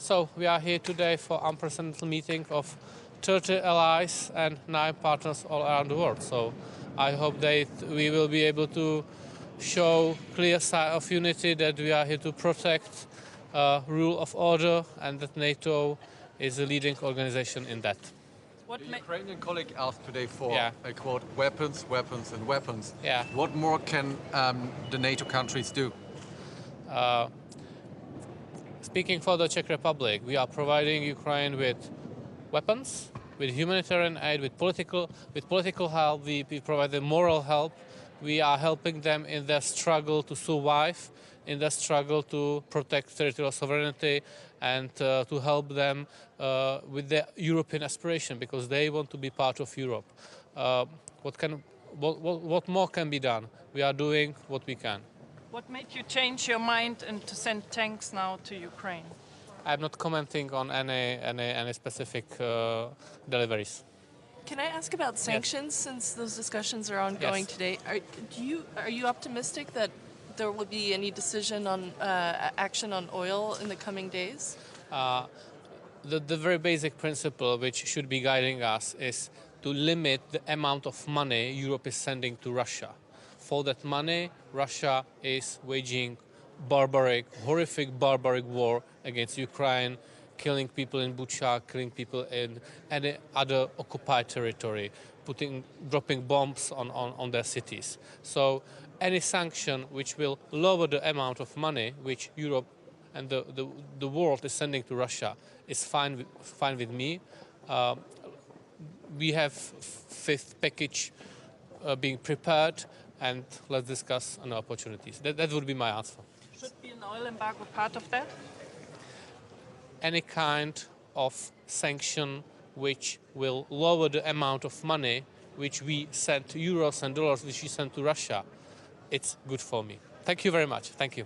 So we are here today for unprecedented meeting of 30 allies and 9 partners all around the world. So I hope that we will be able to show clear sign of unity, that we are here to protect rule of order, and that NATO is a leading organization in that. The Ukrainian colleague asked today for, Yeah. I quote, weapons, weapons and weapons. Yeah. What more can the NATO countries do? Speaking for the Czech Republic, we are providing Ukraine with weapons, with humanitarian aid, with political help. We provide them moral help. We are helping them in their struggle to survive, in their struggle to protect territorial sovereignty, and to help them with their European aspiration, because they want to be part of Europe. What more can be done? We are doing what we can. What made you change your mind and to send tanks now to Ukraine? I'm not commenting on any specific deliveries. Can I ask about sanctions, since those discussions are ongoing today? Are you optimistic that there will be any decision on action on oil in the coming days? The very basic principle which should be guiding us is to limit the amount of money Europe is sending to Russia. For that money, Russia is waging horrific barbaric war against Ukraine, killing people in Bucha, killing people in any other occupied territory, dropping bombs on their cities. So any sanction which will lower the amount of money which Europe and the world is sending to Russia is fine with me. We have fifth package being prepared, and let's discuss on opportunities. That would be my answer. Should be an oil embargo part of that? Any kind of sanction which will lower the amount of money which we send, euros and dollars, which we send to Russia, it's good for me. Thank you very much. Thank you.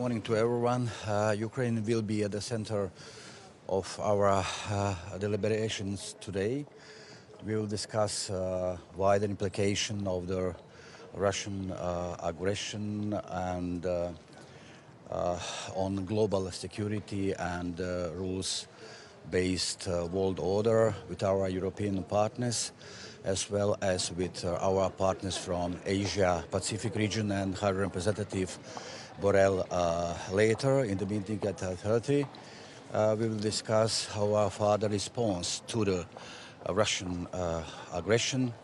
morning to everyone. Ukraine will be at the center of our deliberations today. We will discuss wider implication of the Russian aggression and on global security and rules-based world order with our European partners, as well as with our partners from Asia Pacific region and High Representative Borrell later in the meeting at 30. We will discuss how our further response to the Russian aggression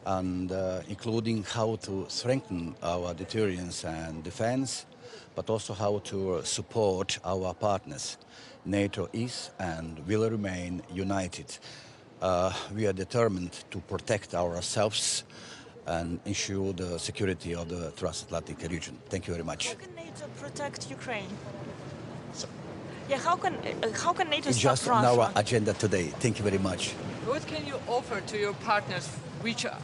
and including how to strengthen our deterrence and defense, but also how to support our partners. NATO is and will remain united. We are determined to protect ourselves and ensure the security of the transatlantic region. Thank you very much. How can NATO protect Ukraine? Yeah, how can NATO It's stop just on Russia? our agenda today. Thank you very much. What can you offer to your partners? Which are?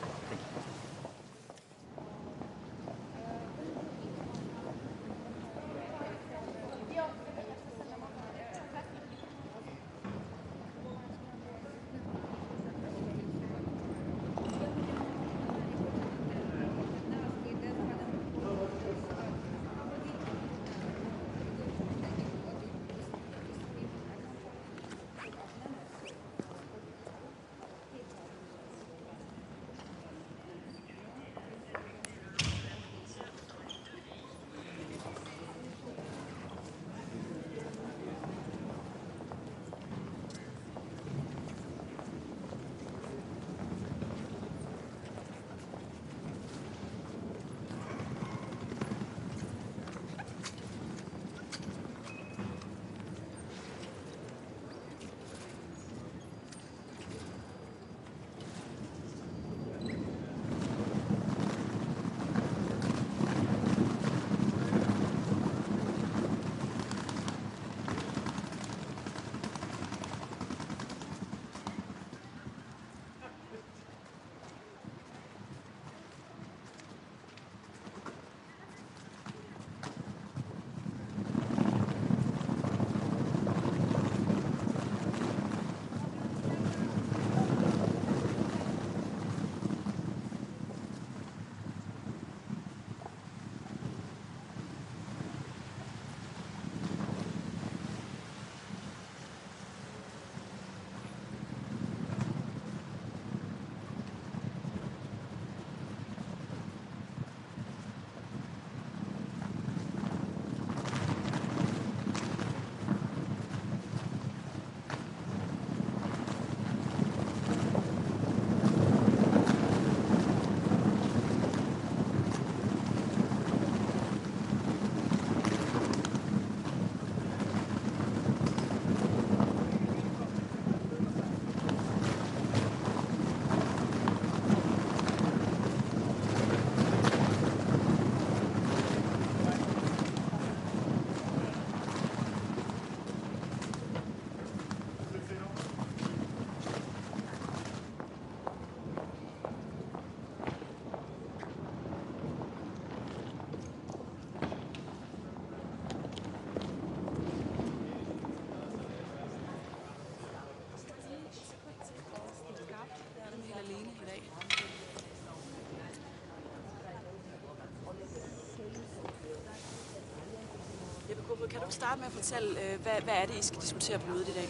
Kan du starte med at fortælle, hvad er det, I skal diskutere på mødet i dag?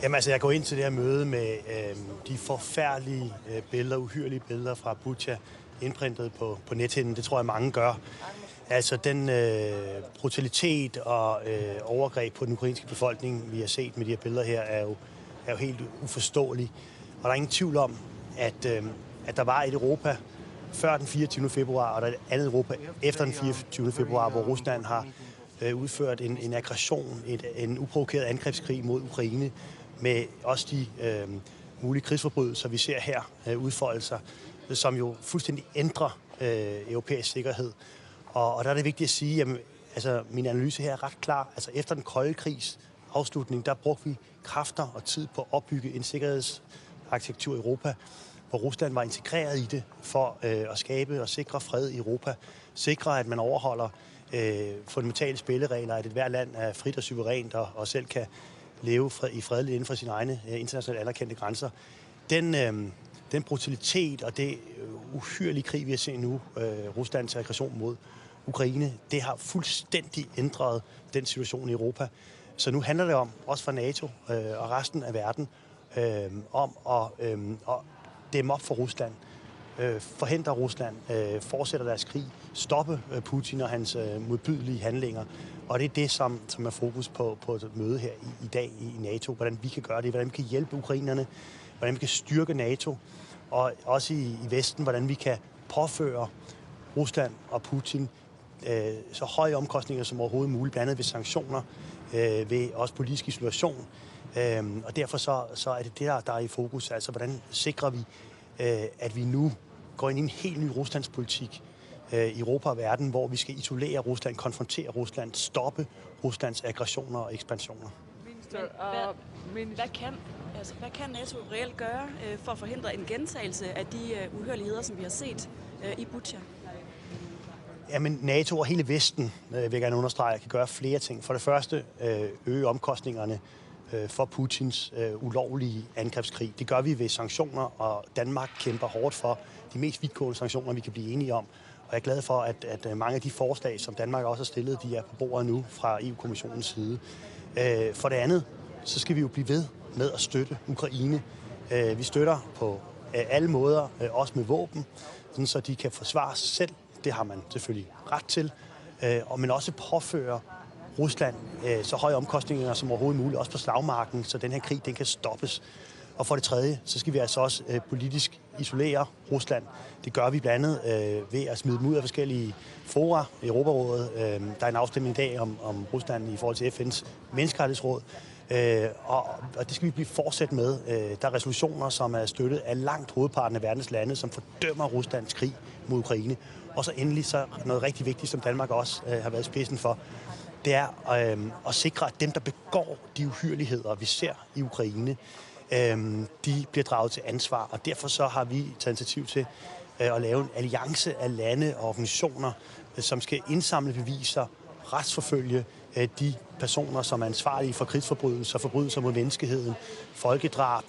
Jamen altså, jeg går ind til det her møde med de forfærdelige billeder, uhyrlige billeder fra Bucha, indprintet på nethinden. Det tror jeg, mange gør. Altså, den brutalitet og overgreb på den ukrainske befolkning, vi har set med de her billeder her, er jo helt uforståelig. Og der er ingen tvivl om, at der var et Europa før den 24. februar, og der er et andet Europa efter den 24. februar, hvor Rusland har udført en aggression, en uprovokeret angrebskrig mod Ukraine, med også de mulige krigsforbrydelser, vi ser her udfolde sig, som jo fuldstændig ændrer europæisk sikkerhed. Og der er det vigtigt at sige, at altså, min analyse her er ret klar. Altså, efter den kolde krigs afslutning, der brugte vi kræfter og tid på at opbygge en sikkerhedsarkitektur i Europa, hvor Rusland var integreret i det for at skabe og sikre fred i Europa. Sikre, at man overholder fundamentale spilleregler, at et hver land er frit og suverænt og selv kan leve i fredeligt inden for sine egne internationalt anerkendte grænser. Den brutalitet og det uhyrlige krig, vi har set nu, Ruslands aggression mod Ukraine, det har fuldstændig ændret den situation i Europa. Så nu handler det om, også for NATO og resten af verden, om at dæmme op for Rusland, forhindre Rusland, fortsætte deres krig, stoppe Putin og hans modbydelige handlinger. Og det er det, som er fokus på et møde her i dag i NATO. Hvordan vi kan gøre det, hvordan vi kan hjælpe ukrainerne, hvordan vi kan styrke NATO, og også i Vesten, hvordan vi kan påføre Rusland og Putin så høje omkostninger som overhovedet muligt, blandt andet ved sanktioner, ved også politisk isolation. Og derfor så er det der er i fokus. Altså, hvordan sikrer vi, at vi nu går ind i en helt ny Ruslandspolitik i Europa og verden, hvor vi skal isolere Rusland, konfrontere Rusland, stoppe Ruslands aggressioner og ekspansioner. Hvad kan NATO reelt gøre for at forhindre en gentagelse af de uhyrligheder, som vi har set i Bucha? Jamen, NATO og hele Vesten, vil jeg gerne understrege, kan gøre flere ting. For det første, øge omkostningerne for Putins ulovlige angrebskrig. Det gør vi ved sanktioner, og Danmark kæmper hårdt for de mest vidtgående sanktioner, vi kan blive enige om. Og jeg er glad for, at mange af de forslag, som Danmark også har stillet, de er på bordet nu fra EU-kommissionens side. For det andet, så skal vi jo blive ved med at støtte Ukraine. Vi støtter på alle måder, også med våben, sådan så de kan forsvare sig selv. Det har man selvfølgelig ret til. Men også påføre Rusland så høje omkostninger som overhovedet muligt, også på slagmarken, så den her krig den kan stoppes. Og for det tredje, så skal vi altså også politisk isolere Rusland. Det gør vi blandt andet ved at smide dem ud af forskellige fora i Europarådet. Der er en afstemning i dag om Rusland i forhold til FN's menneskerettighedsråd. Og det skal vi blive fortsat med. Der er resolutioner, som er støttet af langt hovedparten af verdens lande, som fordømmer Ruslands krig mod Ukraine. Og så endelig så noget rigtig vigtigt, som Danmark også har været spidsen for, det er at sikre, at dem, der begår de uhyrligheder, vi ser i Ukraine, de bliver draget til ansvar. Og derfor så har vi taget initiativ til at lave en alliance af lande og organisationer, som skal indsamle beviser, retsforfølge de personer, som er ansvarlige for krigsforbrydelser, forbrydelser mod menneskeheden, folkedrab,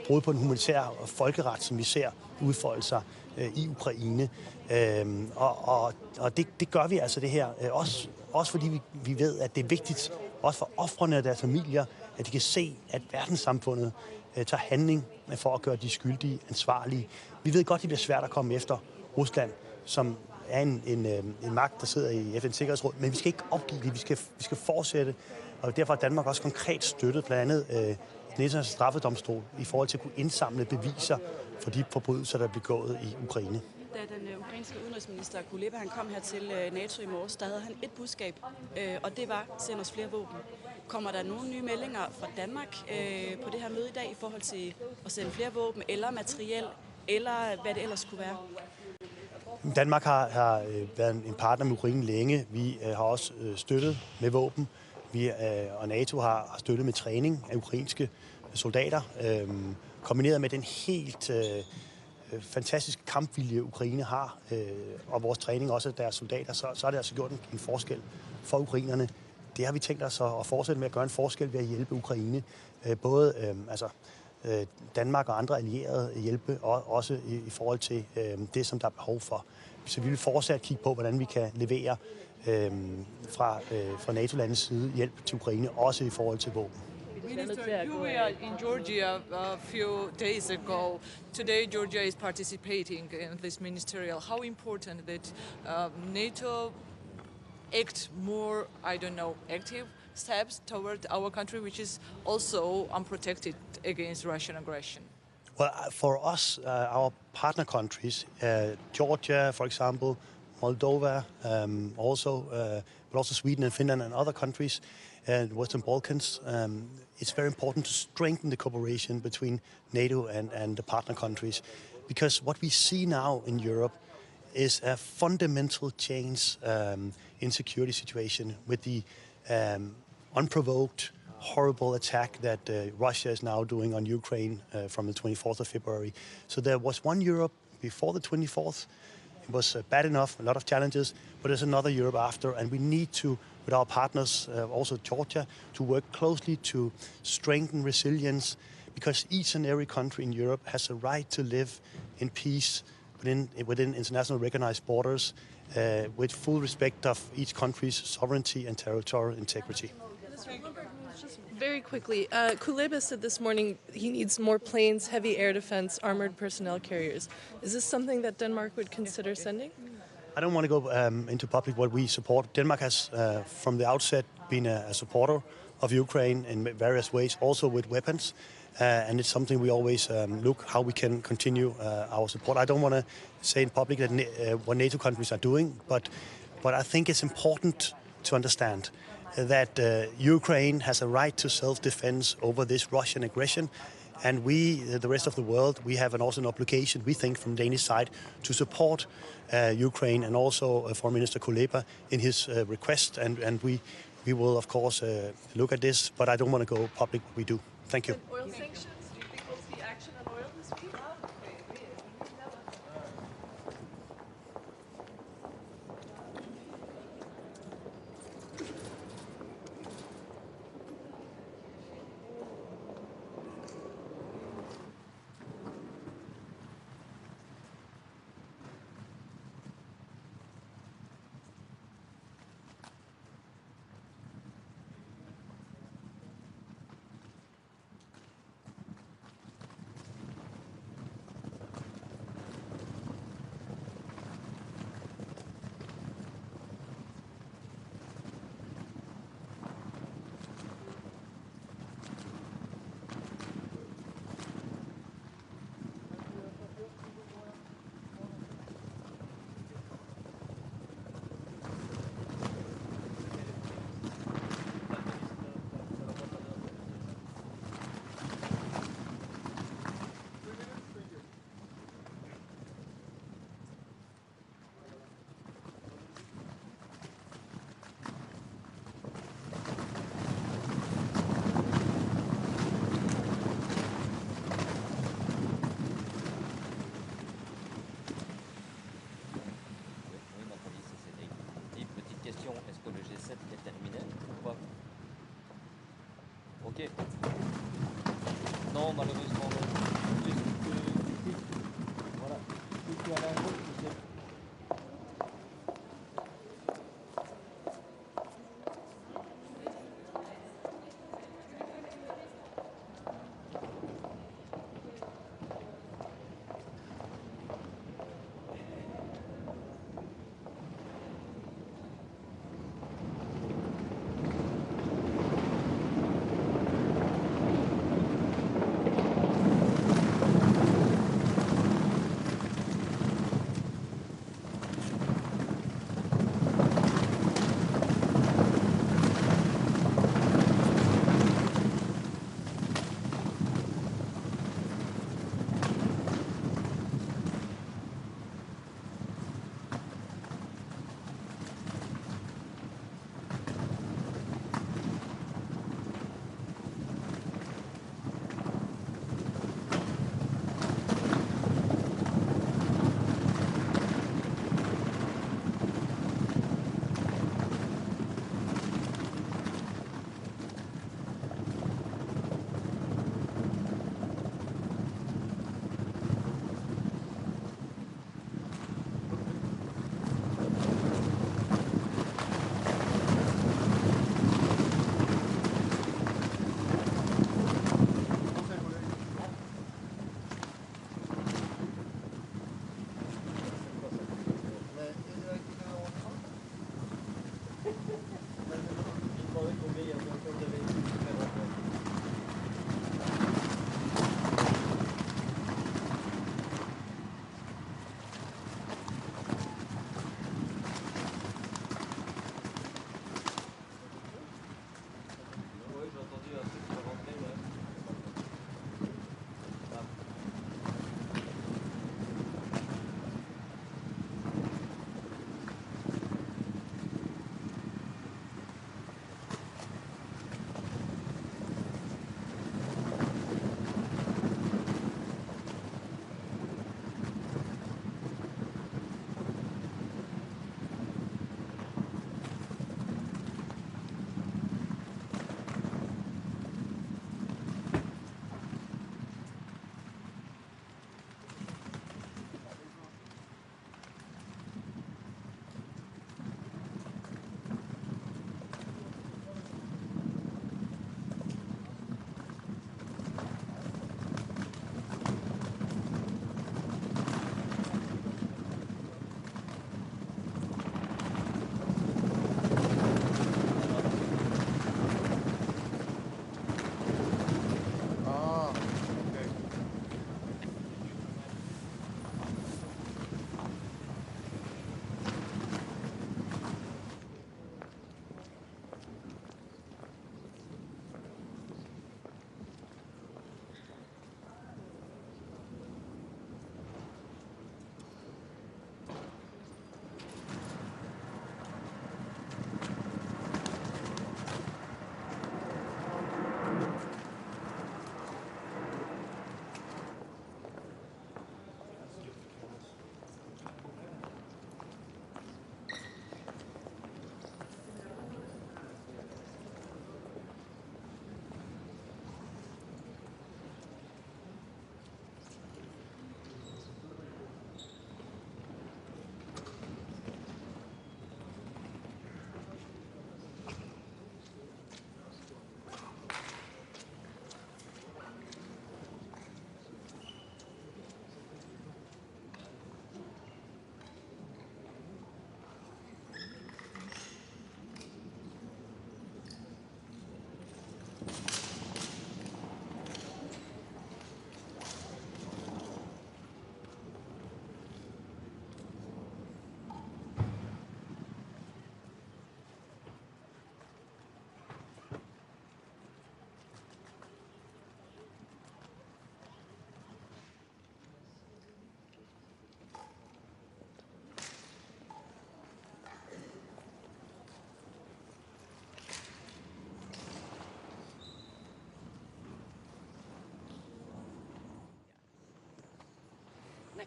brud på den humanitære folkeret, som vi ser udfolde sig i Ukraine. Og det gør vi altså det her, også fordi vi ved, at det er vigtigt, også for ofrene og deres familier, at de kan se, at verdenssamfundet tager handling for at gøre de skyldige ansvarlige. Vi ved godt, at det bliver svært at komme efter Rusland, som er en magt, der sidder i FN's Sikkerhedsråd, men vi skal ikke opgive det, vi skal fortsætte, og derfor har Danmark også konkret støttet blandt andet den internationale straffedomstol i forhold til at kunne indsamle beviser for de forbrydelser, der er begået i Ukraine. Da den ukrainske udenrigsminister Kuleba han kom her til NATO i morges, der havde han et budskab, og det var, send os flere våben. Kommer der nogle nye meldinger fra Danmark på det her møde i dag i forhold til at sende flere våben eller materiel, eller hvad det ellers kunne være? Danmark har været en partner med Ukraine længe. Vi har også støttet med våben. Vi og NATO har støttet med træning af ukrainske soldater, kombineret med den helt fantastiske kampvilje, Ukraine har, og vores træning også af deres soldater, så har det altså gjort en forskel for ukrainerne. Det har vi tænkt os at fortsætte med at gøre en forskel ved at hjælpe Ukraine. Både Danmark og andre allierede hjælpe, og også i forhold til det, som der er behov for. Så vi vil fortsat kigge på, hvordan vi kan levere fra NATO-landets side hjælp til Ukraine, også i forhold til våben. Minister, you were in Georgia a few days ago. Today, Georgia is participating in this ministerial. How important that NATO act more, active steps toward our country, which is also unprotected against Russian aggression? Well, for us, our partner countries, Georgia, for example, Moldova, but also Sweden and Finland and other countries, and Western Balkans, it's very important to strengthen the cooperation between NATO and the partner countries, because what we see now in Europe is a fundamental change in security situation with the unprovoked, horrible attack that Russia is now doing on Ukraine from the 24th of February. So there was one Europe before the 24th, It was bad enough, a lot of challenges, but there's another Europe after, and we need to, with our partners, also Georgia, to work closely to strengthen resilience, because each and every country in Europe has a right to live in peace within international recognized borders, with full respect of each country's sovereignty and territorial integrity. Very quickly, Kuleba said this morning he needs more planes, heavy air defense, armored personnel carriers. Is this something that Denmark would consider sending? I don't want to go into public what we support. Denmark has, from the outset, been a supporter of Ukraine in various ways, also with weapons. And it's something we always look how we can continue our support. I don't want to say in public that what NATO countries are doing, but I think it's important to understand that Ukraine has a right to self-defense over this Russian aggression. And we, the rest of the world, we have also an obligation, we think, from Danish side to support Ukraine, and also Foreign Minister Kuleba in his request. And we will, of course, look at this, but I don't want to go public what we do. Thank you. Oil sanctions, do you think we'll see action on oil this week? Non, malheureusement non. Voilà. Tu as la gauche,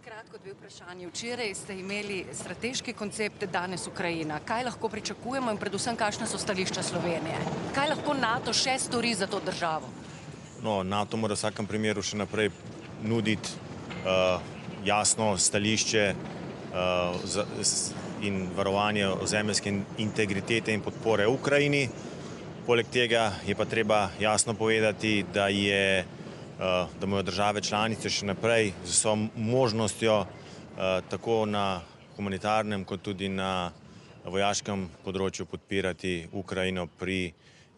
kratko dve vprašanje. Včeraj ste imeli strateški koncept, danes Ukrajina. Kaj lahko pričakujemo in predvsem kakšna so stališča Slovenije? Kaj lahko NATO še stori za to državo? No, NATO mora v vsakem primeru še naprej nuditi jasno stališče in varovanje ozemeljske integritete in podpore Ukrajini. Poleg tega je pa treba jasno povedati, da morajo države članice še naprej z vso možnostjo tako na humanitarnem kot tudi na vojaškem področju podpirati Ukrajino pri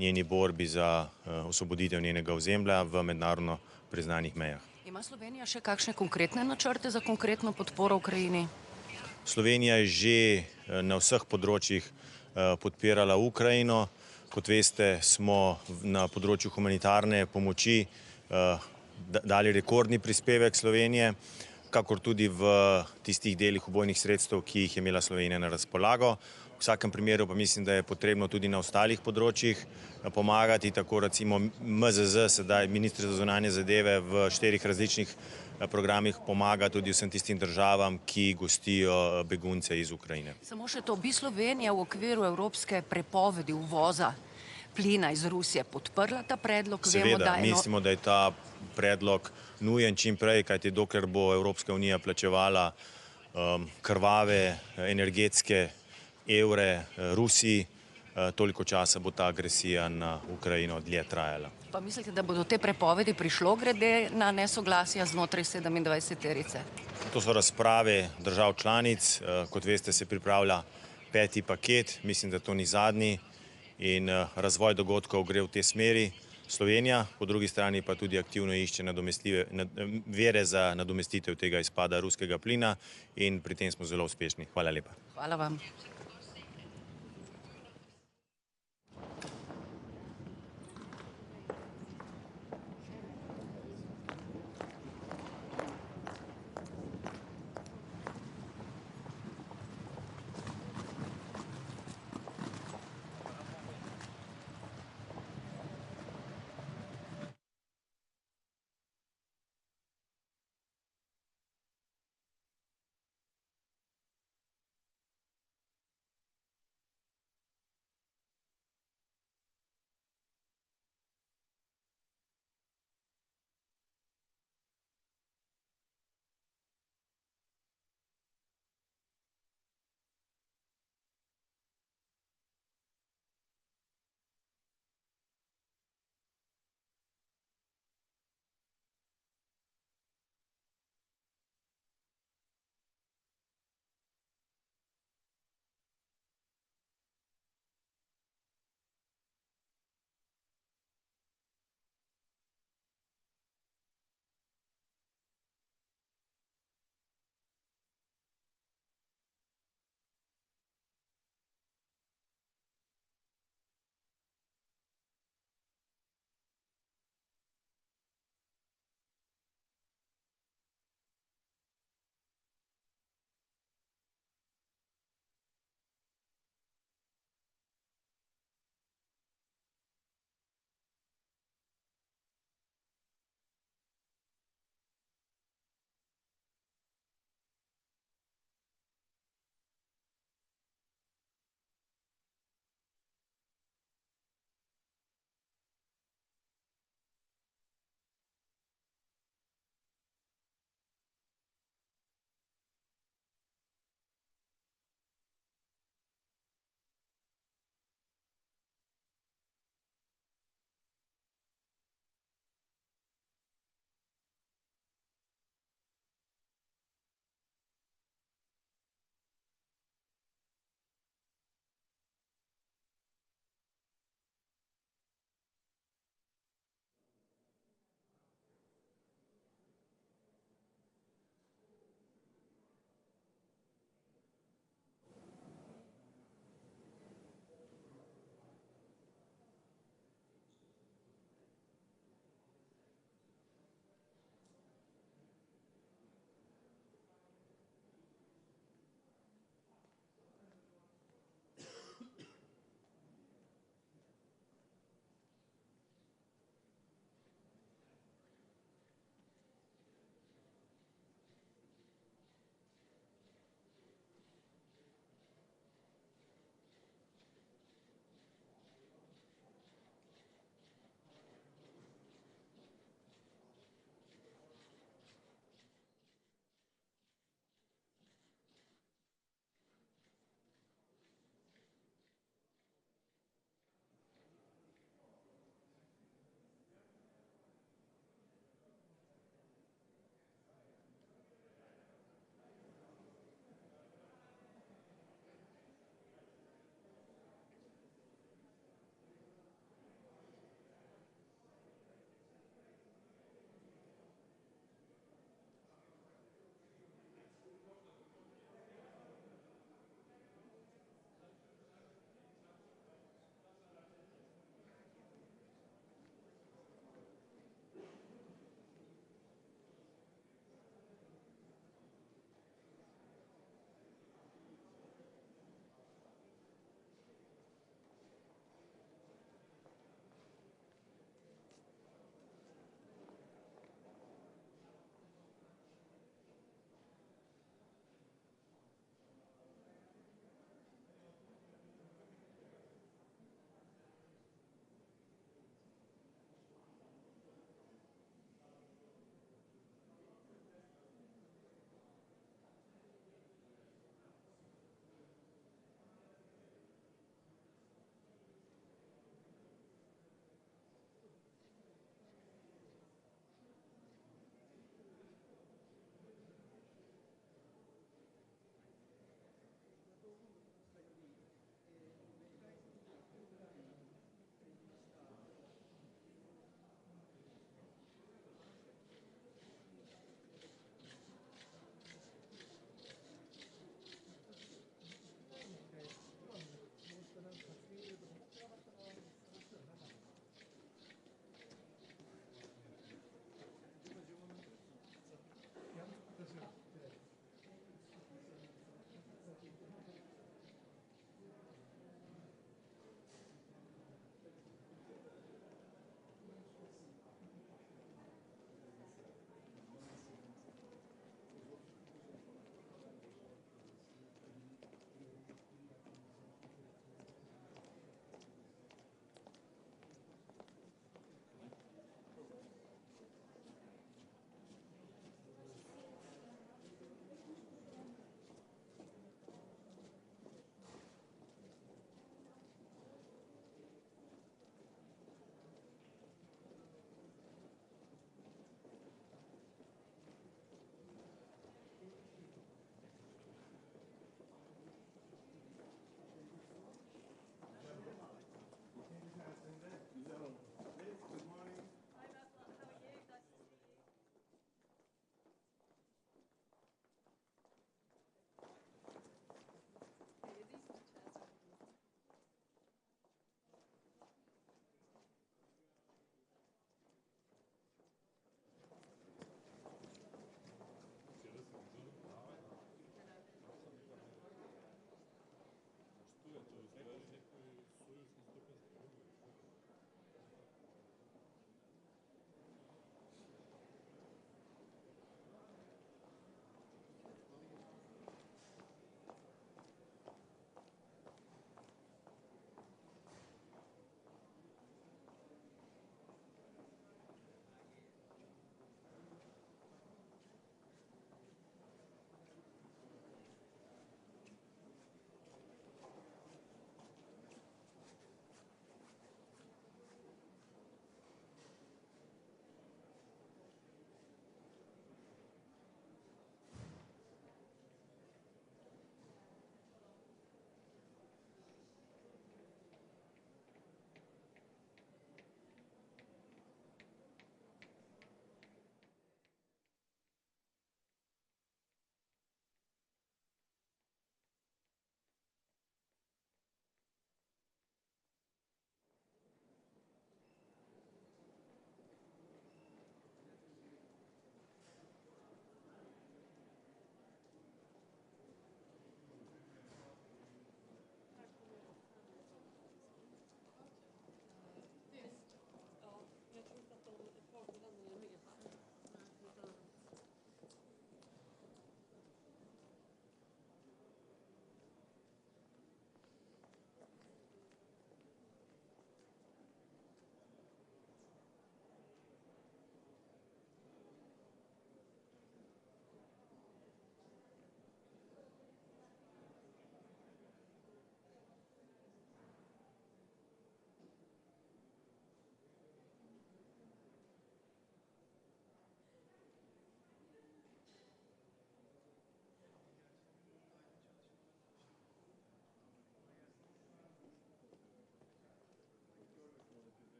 njeni borbi za osvoboditev njenega ozemlja v mednarodno priznanih mejah. Ima Slovenija še kakšne konkretne načrte za konkretno podporo Ukrajini? Slovenija je že na vseh področjih podpirala Ukrajino. Kot veste, smo na področju humanitarne pomoči dali rekordni prispevek Slovenije, kakor tudi v tistih delih ubojnih sredstev, ki jih je imela Slovenija na razpolago. V vsakem primeru pa mislim, da je potrebno tudi na ostalih področjih pomagati, tako recimo MZZ, sedaj ministr za zunanje zadeve v 4 različnih programih pomaga tudi vsem tistim državam, ki gostijo begunce iz Ukrajine. Samo še to, bi Slovenija v okviru evropske prepovedi uvoza plina iz Rusije podprla ta predlog? Seveda, mislimo, da je ta predlog nujen čim prej, kajti dokler bo Evropska unija plačevala krvave energetske evre Rusiji, toliko časa bo ta agresija na Ukrajino dlje trajala. Pa mislite, da bo do te prepovedi prišlo glede na nesoglasja znotraj 27-terice? To so razprave držav članic. Kot veste, se pripravlja 5. paket, mislim, da to ni zadnji in razvoj dogodkov gre v tej smeri. Slovenija, po drugi strani pa tudi aktivno išče vire za nadomestitev tega izpada ruskega plina in pri tem smo zelo uspešni. Hvala lepa. Hvala vam.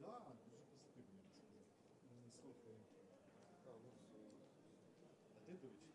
Да, дуже позитивно, я би сказав. Слухай. А ти дочь?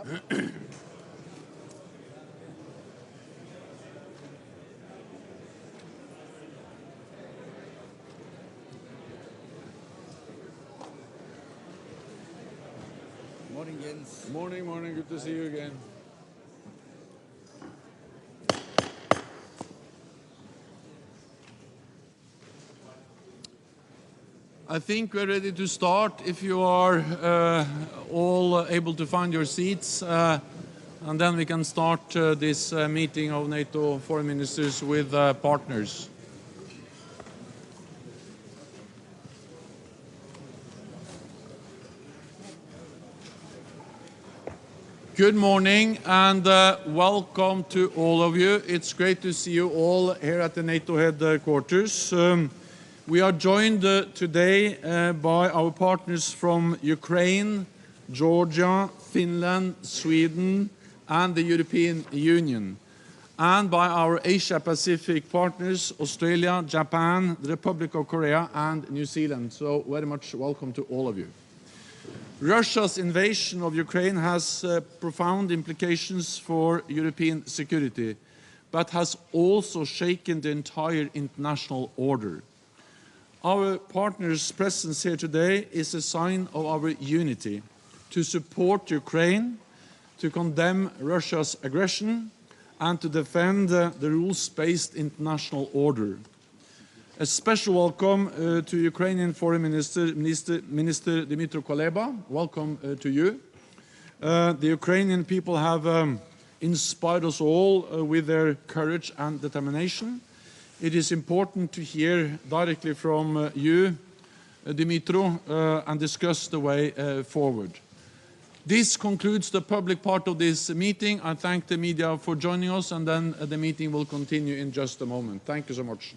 Morning, Jens. Morning, morning. Good to see you again. I think we're ready to start. If you are all able to find your seats, and then we can start this meeting of NATO foreign ministers with partners. Good morning and welcome to all of you. It's great to see you all here at the NATO headquarters. We are joined today by our partners from Ukraine, Georgia, Finland, Sweden, and the European Union, and by our Asia-Pacific partners, Australia, Japan, the Republic of Korea, and New Zealand. So very much welcome to all of you. Russia's invasion of Ukraine has profound implications for European security, but has also shaken the entire international order. Our partners' presence here today is a sign of our unity to support Ukraine, to condemn Russia's aggression, and to defend the rules-based international order. A special welcome to Ukrainian Foreign Minister Dmytro Kuleba. Welcome to you. The Ukrainian people have inspired us all with their courage and determination. It is important to hear directly from you, Dmytro, and discuss the way forward. This concludes the public part of this meeting. I thank the media for joining us, and then the meeting will continue in just a moment. Thank you so much.